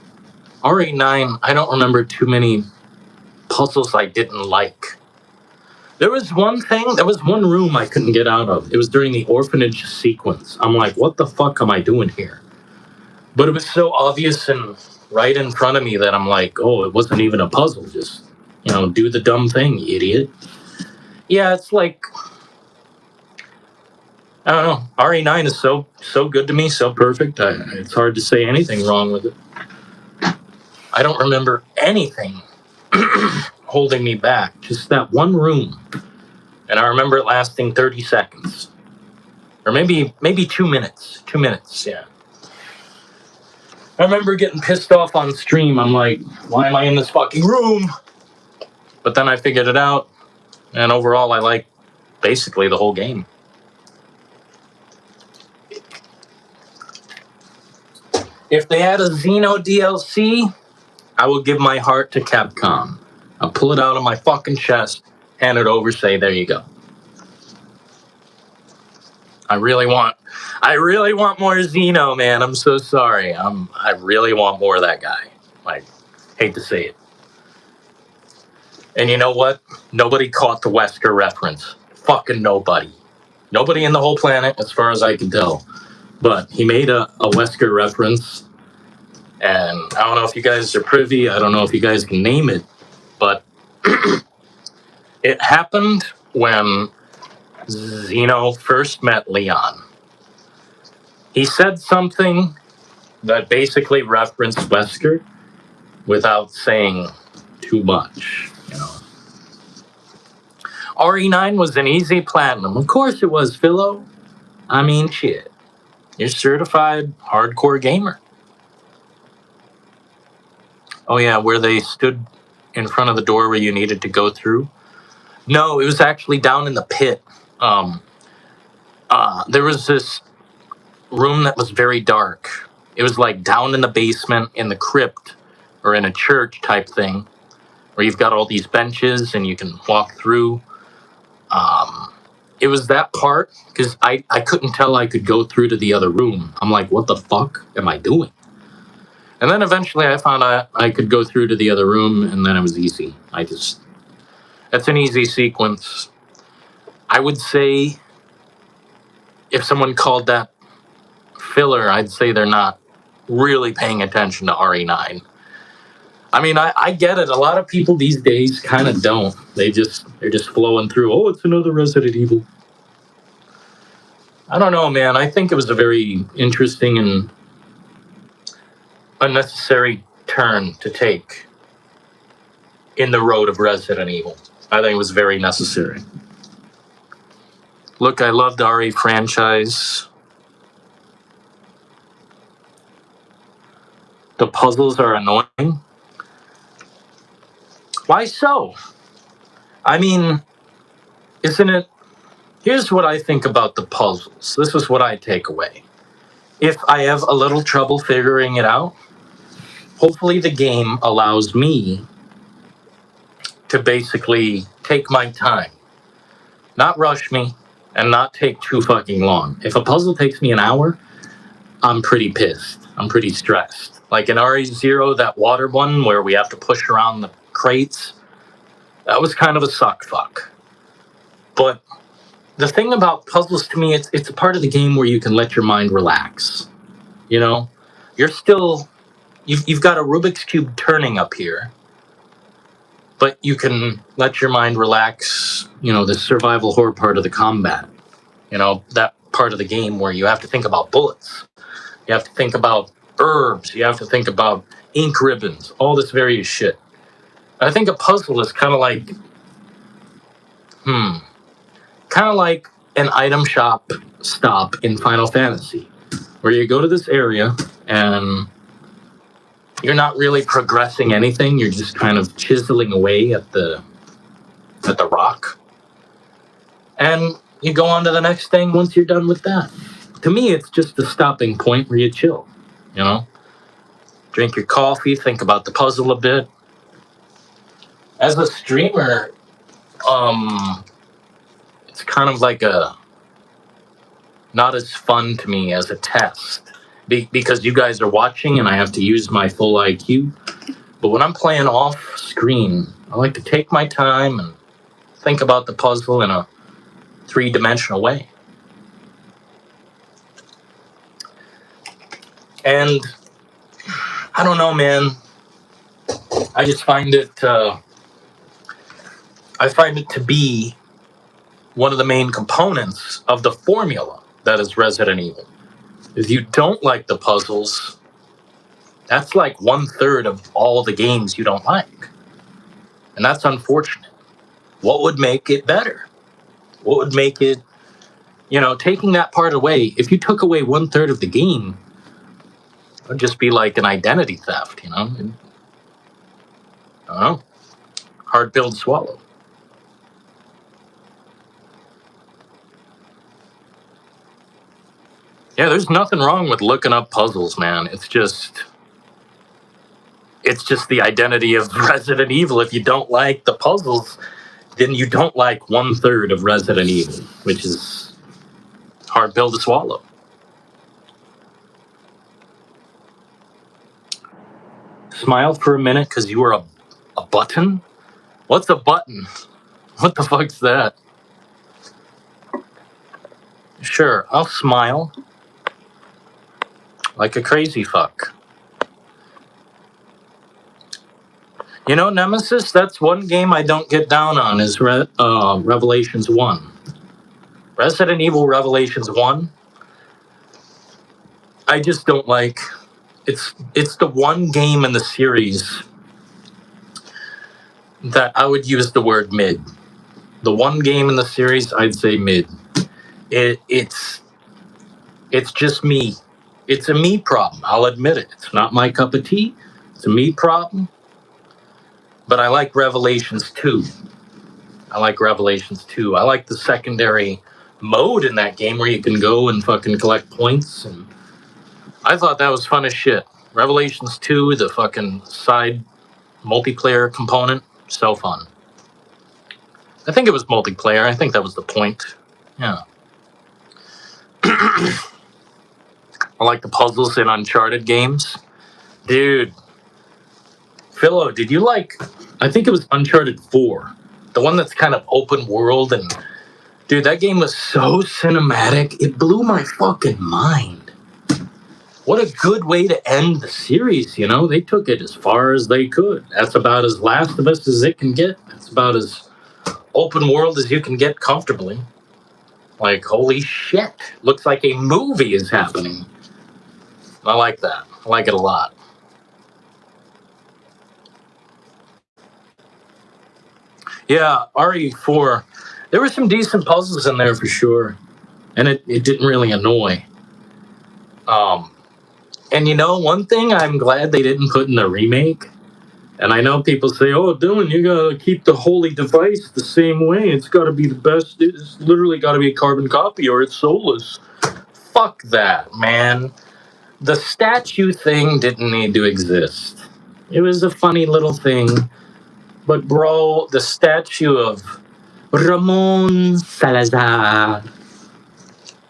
RE9, I don't remember too many puzzles I didn't like. There was one room I couldn't get out of. It was during the orphanage sequence. I'm like, what the fuck am I doing here? But it was so obvious and right in front of me that I'm like, oh, it wasn't even a puzzle. Just, do the dumb thing, idiot. Yeah, it's like, I don't know. RE9 is so good to me, so perfect. It's hard to say anything wrong with it. I don't remember anything holding me back. Just that one room. And I remember it lasting 30 seconds. Or maybe 2 minutes. 2 minutes, yeah. I remember getting pissed off on stream. I'm like, why am I in this fucking room? But then I figured it out. And overall, I like basically the whole game. If they add a Xeno DLC, I will give my heart to Capcom. I'll pull it out of my fucking chest, hand it over, say, there you go. I really want more Xeno, man. I'm so sorry. I really want more of that guy. Like, hate to say it. And you know what? Nobody caught the Wesker reference. Fucking nobody. Nobody in the whole planet, as far as I can tell. But he made a Wesker reference. And I don't know if you guys are privy. I don't know if you guys can name it. But it happened when Xeno first met Leon. He said something that basically referenced Wesker without saying too much, RE9 was an easy platinum. Of course it was, Philo. I mean, shit. You're certified hardcore gamer. Oh, yeah, where they stood in front of the door where you needed to go through? No, it was actually down in the pit. There was this room that was very dark. It was like down in the basement in the crypt or in a church type thing where you've got all these benches and you can walk through. It was that part because I couldn't tell I could go through to the other room. I'm like, what the fuck am I doing? And then eventually I found I could go through to the other room, and then it was easy. That's an easy sequence. I would say if someone called that filler, I'd say they're not really paying attention to RE9. I mean, I get it. A lot of people these days kind of don't. They're just flowing through. Oh, it's another Resident Evil. I don't know, man. I think it was a very interesting and unnecessary turn to take in the road of Resident Evil. I think it was very necessary. Look, I love the RE franchise. The puzzles are annoying. Why so? I mean, isn't it? Here's what I think about the puzzles. This is what I take away. If I have a little trouble figuring it out, hopefully the game allows me to basically take my time, not rush me, and not take too fucking long. If a puzzle takes me an hour, I'm pretty pissed. I'm pretty stressed. Like in RE0, that water one where we have to push around the crates, that was kind of a suck fuck. But the thing about puzzles to me, it's a part of the game where you can let your mind relax. You know, you're still you've got a Rubik's cube turning up here, but you can let your mind relax. You know, the survival horror part of the combat. You know, that part of the game where you have to think about bullets, you have to think about herbs, you have to think about ink ribbons, all this various shit. I think a puzzle is kind of like, kind of like an item shop stop in Final Fantasy, where you go to this area and you're not really progressing anything. You're just kind of chiseling away at the rock, and you go on to the next thing once you're done with that. To me, it's just a stopping point where you chill. You know, drink your coffee, think about the puzzle a bit. As a streamer, it's kind of like a not as fun to me as a test because you guys are watching and I have to use my full IQ. But when I'm playing off screen, I like to take my time and think about the puzzle in a three-dimensional way. And I don't know, man. I just find it. I find it to be one of the main components of the formula that is Resident Evil. If you don't like the puzzles, that's like 1/3 of all the games you don't like. And that's unfortunate. What would make it better? What would make it, taking that part away? If you took away 1/3 of the game, it would just be like an identity theft, I don't know. Hard pill to swallow. Yeah, there's nothing wrong with looking up puzzles, man. It's just the identity of Resident Evil. If you don't like the puzzles, then you don't like 1/3 of Resident Evil, which is hard pill to swallow. Smile for a minute because you were a button? What's a button? What the fuck's that? Sure, I'll smile like a crazy fuck. You know, Nemesis, that's one game I don't get down on is Revelations 1. Resident Evil Revelations 1, I just don't like. It's the one game in the series that I would use the word mid. The one game in the series I'd say mid. It's just me. It's a me problem. I'll admit it. It's not my cup of tea. It's a me problem. But I like Revelations 2. I like Revelations 2. I like the secondary mode in that game where you can go and fucking collect points. And I thought that was fun as shit. Revelations 2, the fucking side multiplayer component, so fun. I think it was multiplayer. I think that was the point. Yeah. I like the puzzles in Uncharted games. Dude. Philo, did you like... I think it was Uncharted 4. The one that's kind of open world and... Dude, that game was so cinematic. It blew my fucking mind. What a good way to end the series, They took it as far as they could. That's about as Last of Us as it can get. That's about as open world as you can get comfortably. Like, holy shit. Looks like a movie is happening. I like that. I like it a lot. Yeah, RE4. There were some decent puzzles in there for sure. And it didn't really annoy. And one thing I'm glad they didn't put in the remake, and I know people say, oh, Dylan, you gotta keep the holy device the same way. It's gotta be the best. It's literally gotta be a carbon copy or it's soulless. Fuck that, man. The statue thing didn't need to exist. It was a funny little thing. But, bro, the statue of Ramon Salazar,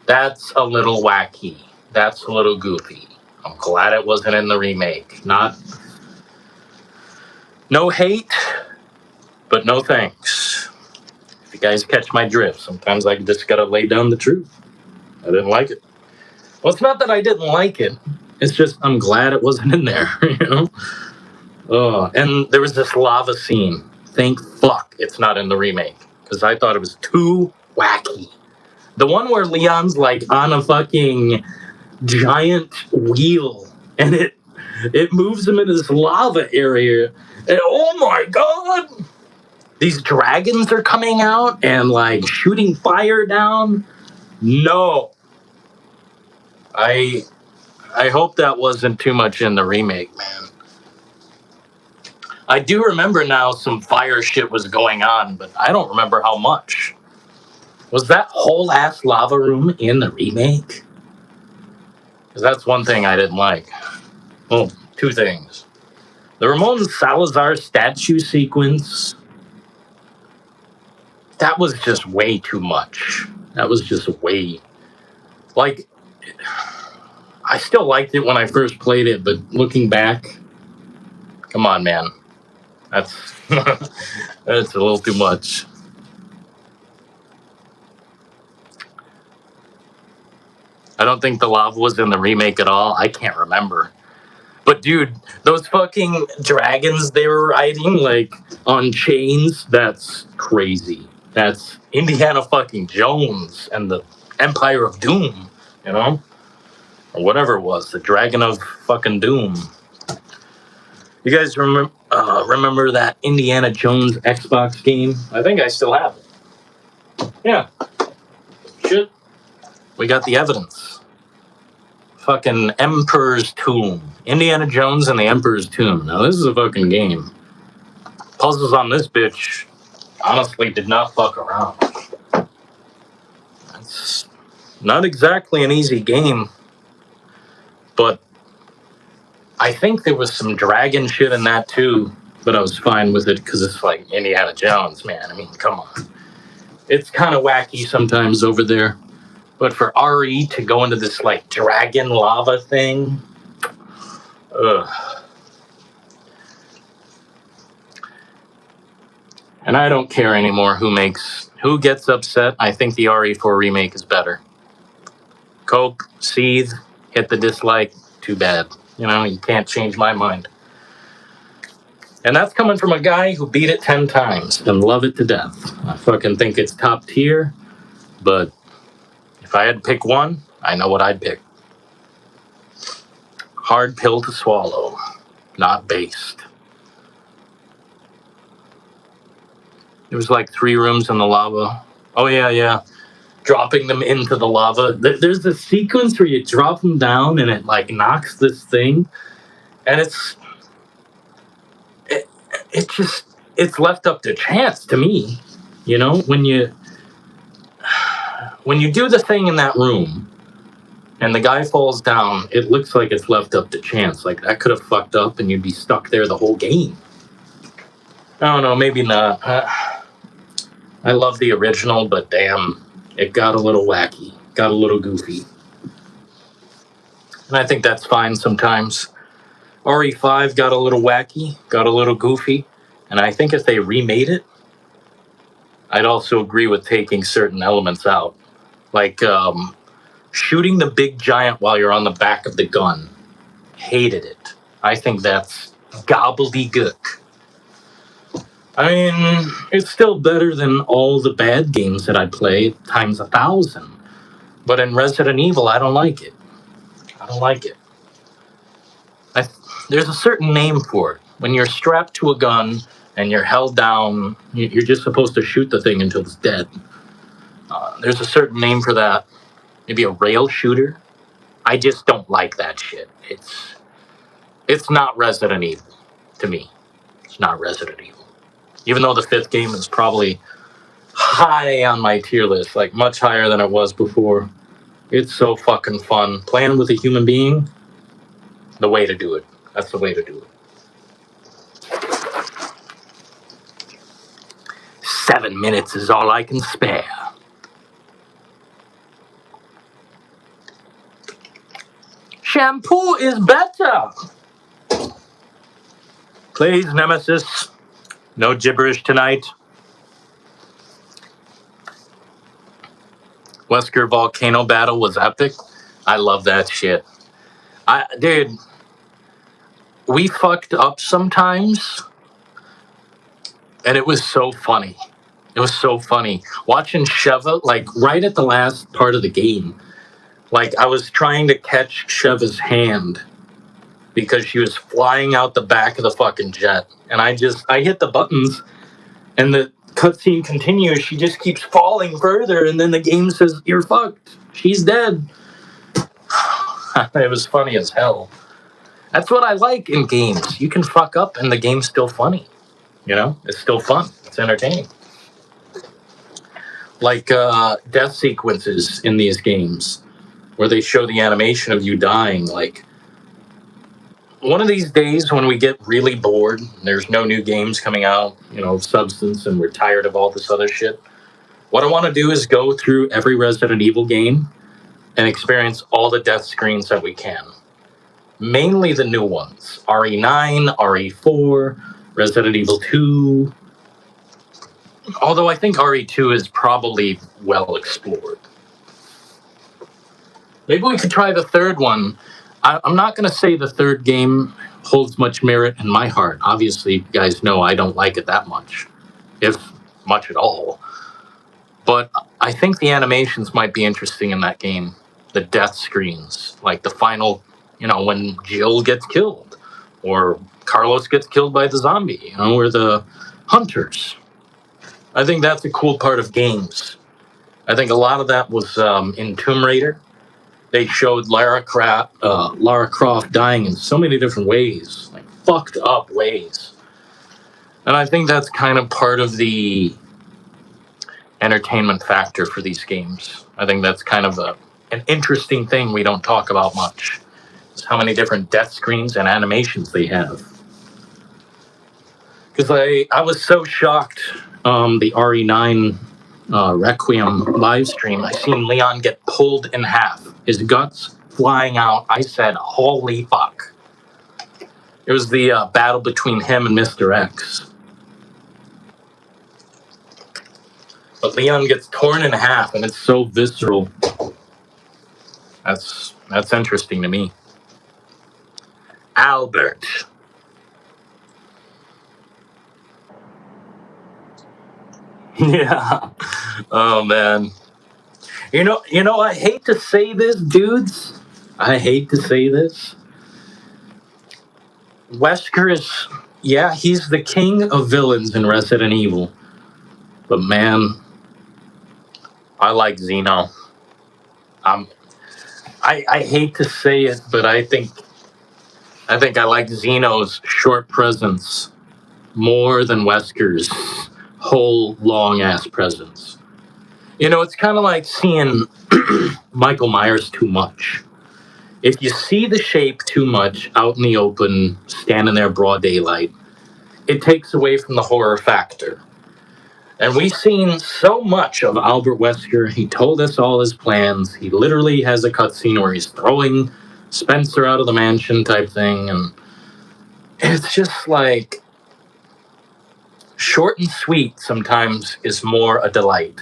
that's a little wacky. That's a little goofy. I'm glad it wasn't in the remake. No hate, but no thanks. If you guys catch my drift, sometimes I just gotta lay down the truth. I didn't like it. Well, it's not that I didn't like it. It's just I'm glad it wasn't in there, you know? Oh, and there was this lava scene. Thank fuck it's not in the remake. Because I thought it was too wacky. The one where Leon's like on a fucking giant wheel and it moves him into this lava area. And oh my god! These dragons are coming out and like shooting fire down. No. I hope that wasn't too much in the remake, man. I do remember now some fire shit was going on, but I don't remember how much. Was that whole ass lava room in the remake? Because that's one thing I didn't like. Well, two things. The Ramon Salazar statue sequence, that was just way too much. That was just way. Like, I still liked it when I first played it, but looking back, come on, man. That's that's a little too much. I don't think the lava was in the remake at all. I can't remember. But dude, those fucking dragons they were riding like on chains, that's crazy. That's Indiana fucking Jones and the Empire of Doom, you know? Or whatever it was, the Dragon of fucking Doom. You guys remember that Indiana Jones Xbox game? I think I still have it. Yeah. Shit. We got the evidence. Fucking Emperor's Tomb. Indiana Jones and the Emperor's Tomb. Now, this is a fucking game. Puzzles on this bitch honestly did not fuck around. It's not exactly an easy game, but I think there was some dragon shit in that too, but I was fine with it because it's like Indiana Jones, man. I mean, come on. It's kind of wacky sometimes over there. But for RE to go into this like dragon lava thing, ugh. And I don't care anymore who gets upset. I think the RE4 remake is better. Cope, seethe, hit the dislike, too bad. You know, you can't change my mind. And that's coming from a guy who beat it 10 times and love it to death. I fucking think it's top tier, but if I had to pick one, I know what I'd pick. Hard pill to swallow, not based. There was like 3 rooms in the lava. Oh, yeah. Dropping them into the lava. There's this sequence where you drop them down and it like knocks this thing. And it's left up to chance to me. You know, when you do the thing in that room and the guy falls down, it looks like it's left up to chance. Like that could have fucked up and you'd be stuck there the whole game. I don't know, maybe not. I love the original, but damn, it got a little wacky, got a little goofy. And I think that's fine sometimes. RE5 got a little wacky, got a little goofy, and I think if they remade it, I'd also agree with taking certain elements out. Like shooting the big giant while you're on the back of the gun. Hated it. I think that's gobbledygook. I mean, it's still better than all the bad games that I play times 1,000. But in Resident Evil, I don't like it. I don't like it. There's a certain name for it. When you're strapped to a gun and you're held down, you're just supposed to shoot the thing until it's dead. There's a certain name for that. Maybe a rail shooter. I just don't like that shit. It's not Resident Evil to me. It's not Resident Evil. Even though the 5th game is probably high on my tier list, like much higher than it was before. It's so fucking fun. Playing with a human being, the way to do it. That's the way to do it. 7 minutes is all I can spare. shampoo is better. Please, Nemesis, no gibberish tonight. Wesker volcano battle was epic. I love that shit. Dude, we fucked up sometimes, and it was so funny. It was so funny watching Sheva, like right at the last part of the game. Like I was trying to catch Sheva's hand because she was flying out the back of the fucking jet, and I hit the buttons, and the cutscene continues. She just keeps falling further, and then the game says, "You're fucked. She's dead." It was funny as hell. That's what I like in games. You can fuck up, and the game's still funny. You know, it's still fun. It's entertaining. Like death sequences in these games where they show the animation of you dying. Like one of these days when we get really bored, there's no new games coming out, you know, Substance, and we're tired of all this other shit. What I want to do is go through every Resident Evil game and experience all the death screens that we can. Mainly the new ones. RE9, RE4, Resident Evil 2. Although I think RE2 is probably well explored. Maybe we could try the third one. I'm not going to say the third game holds much merit in my heart. Obviously, you guys know I don't like it that much, if much at all. But I think the animations might be interesting in that game. The death screens, like the final, you know, when Jill gets killed, or Carlos gets killed by the zombie, you know, or the hunters. I think that's a cool part of games. I think a lot of that was in Tomb Raider. They showed Lara Croft dying in so many different ways, like fucked up ways. And I think that's kind of part of the entertainment factor for these games. I think that's kind of an interesting thing we don't talk about much, is how many different death screens and animations they have. Because I was so shocked the RE9 Requiem live stream. I seen Leon get pulled in half, his guts flying out. I said, holy fuck. It was the battle between him and Mr. X. But Leon gets torn in half, and it's so visceral. That's interesting to me. Albert. Yeah. Oh man. You know, I hate to say this, dudes. I hate to say this. Wesker is, yeah, he's the king of villains in Resident Evil. But man, I like Xeno. I hate to say it, but I think I like Xeno's short presence more than Wesker's whole long ass presence. You know, it's kind of like seeing Michael Myers too much. If you see the shape too much out in the open, standing there broad daylight, it takes away from the horror factor. And we've seen so much of Albert Wesker. He told us all his plans. He literally has a cutscene where he's throwing Spencer out of the mansion type thing. And it's just like short and sweet sometimes is more a delight.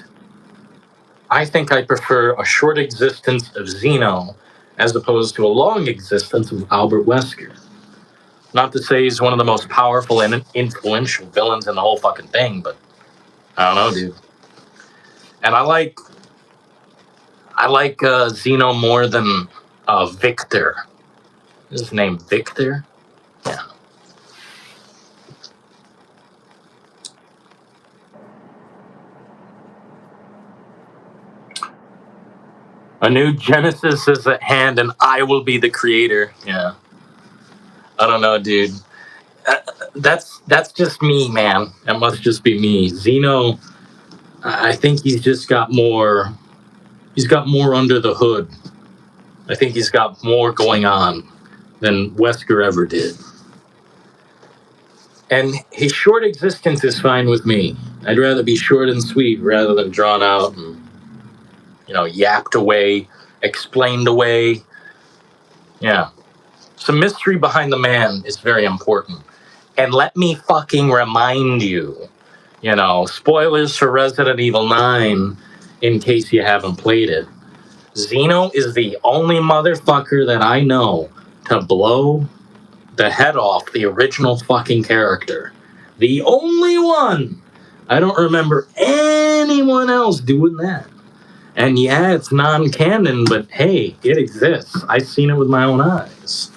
I think I prefer a short existence of Xeno as opposed to a long existence of Albert Wesker. Not to say he's one of the most powerful and influential villains in the whole fucking thing, but I don't know, dude. And I like Xeno more than Victor. Is his name Victor? Yeah. A new Genesis is at hand, and I will be the creator. Yeah. I don't know, dude. That's just me, man. That must just be me. Xeno, I think he's just got more. He's got more under the hood. I think he's got more going on than Wesker ever did. And his short existence is fine with me. I'd rather be short and sweet rather than drawn out and, you know, yapped away, explained away. Yeah. Some mystery behind the man is very important. And let me fucking remind you, spoilers for Resident Evil 9 in case you haven't played it. Xeno is the only motherfucker that I know to blow the head off the original fucking character. The only one. I don't remember anyone else doing that. And yeah, it's non-canon, but hey, it exists. I've seen it with my own eyes.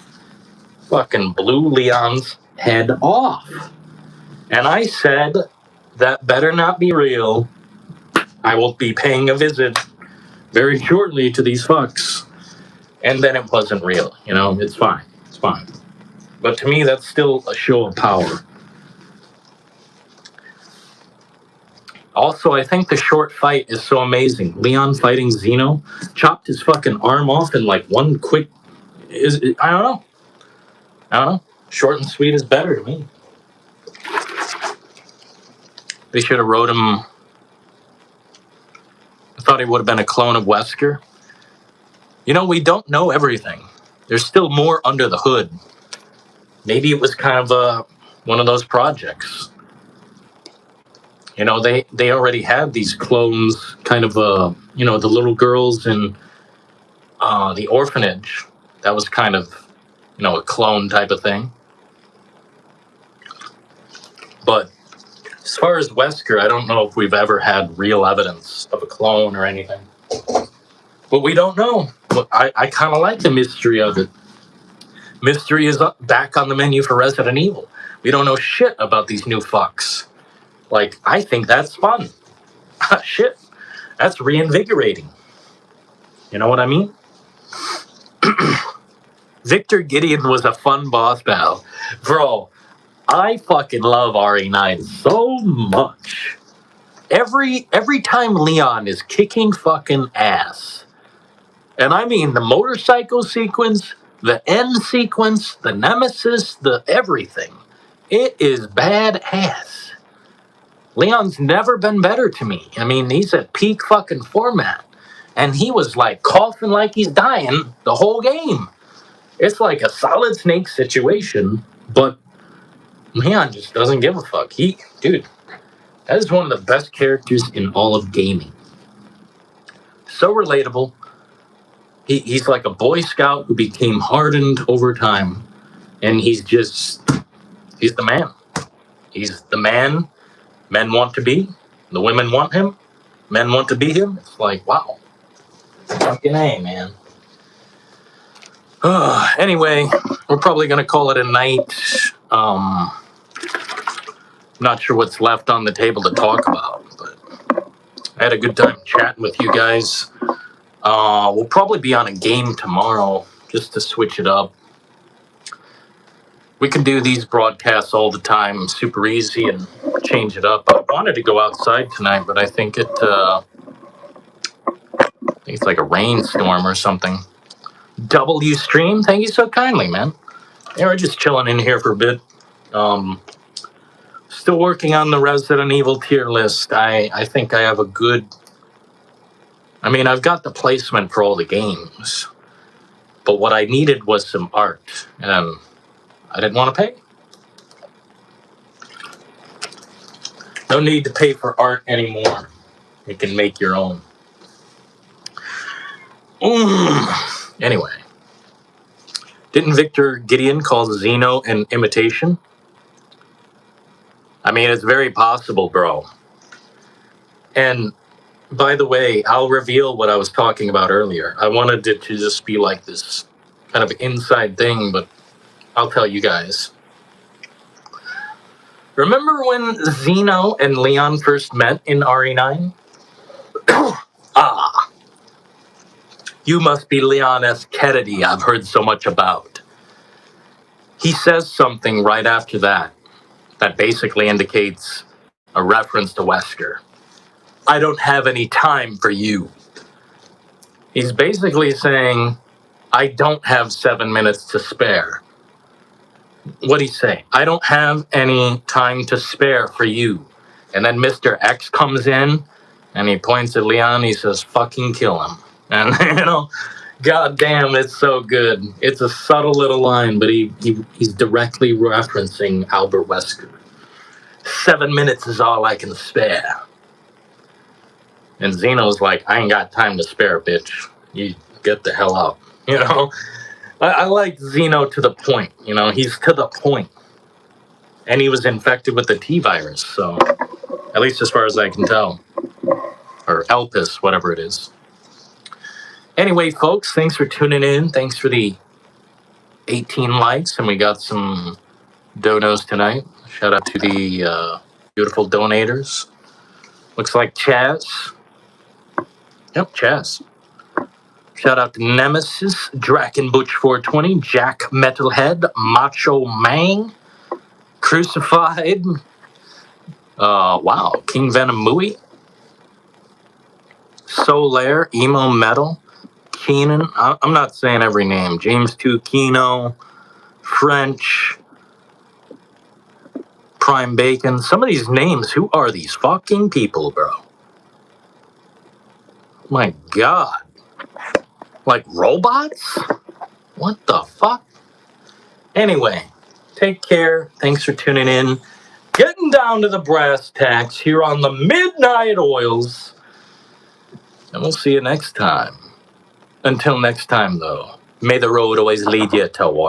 Fucking blew Leon's head off. And I said, that better not be real. I will be paying a visit very shortly to these fucks. And then it wasn't real. It's fine. It's fine. But to me, that's still a show of power. Also, I think the short fight is so amazing. Leon fighting Xeno, chopped his fucking arm off in like one quick... I don't know. Short and sweet is better to me. They should have wrote him... I thought he would have been a clone of Wesker. We don't know everything. There's still more under the hood. Maybe it was kind of one of those projects. They already had these clones, kind of, the little girls in the orphanage. That was kind of, a clone type of thing. But as far as Wesker, I don't know if we've ever had real evidence of a clone or anything. But we don't know. But I kind of like the mystery of it. Mystery is back on the menu for Resident Evil. We don't know shit about these new fucks. Like, I think that's fun. Shit. That's reinvigorating. You know what I mean? Victor Gideon was a fun boss battle. Bro, I fucking love RE9 so much. Every time Leon is kicking fucking ass, and I mean the motorcycle sequence, the end sequence, the nemesis, the everything, it is badass. Leon's never been better to me. I mean, he's at peak fucking format, and he was like coughing like he's dying the whole game. It's like a Solid Snake situation, but Leon just doesn't give a fuck. Dude, that is one of the best characters in all of gaming. So relatable. He's like a Boy Scout who became hardened over time. And he's the man. He's the man men want to be. The women want him. Men want to be him. It's like, wow. Fucking A, man. Anyway, we're probably going to call it a night. Not sure what's left on the table to talk about, but I had a good time chatting with you guys. We'll probably be on a game tomorrow just to switch it up. We can do these broadcasts all the time, super easy, and change it up. I wanted to go outside tonight, but I think it's like a rainstorm or something. W Stream, thank you so kindly, man. Yeah, we're just chilling in here for a bit. Still working on the Resident Evil tier list. I think I have a good... I mean, I've got the placement for all the games, but what I needed was some art, and I didn't want to pay. No need to pay for art anymore. You can make your own. Anyway, didn't Victor Gideon call Xeno an imitation? I mean, it's very possible, bro. And by the way, I'll reveal what I was talking about earlier. I wanted it to just be like this kind of inside thing, but I'll tell you guys. Remember when Xeno and Leon first met in RE9? Ah. You must be Leon S. Kennedy I've heard so much about. He says something right after that basically indicates a reference to Wesker. I don't have any time for you. He's basically saying, I don't have 7 minutes to spare. What'd he say? I don't have any time to spare for you. And then Mr. X comes in and he points at Leon. He says, fucking kill him. And, God damn, it's so good. It's a subtle little line, but he's directly referencing Albert Wesker. 7 minutes is all I can spare. And Zeno's like, I ain't got time to spare, bitch. You get the hell out. You know? I like Zeno to the point. You know, he's to the point. And he was infected with the T virus, so at least as far as I can tell. Or Elpis, whatever it is. Anyway, folks, thanks for tuning in. Thanks for the 18 likes, and we got some donos tonight. Shout out to the beautiful donators. Looks like Chaz. Yep, Chaz. Shout out to Nemesis, Draken Butch 420, Jack Metalhead, Macho Mang, Crucified. Wow, King Venom Mui, Solaire, Emo Metal, Keenan. I'm not saying every name. James 2 Kino, French, Prime Bacon. Some of these names, who are these fucking people, bro? My God. Like robots? What the fuck? Anyway, take care. Thanks for tuning in. Getting down to the brass tacks here on the Midnight Oils. And we'll see you next time. Until next time, though, may the road always lead you to war.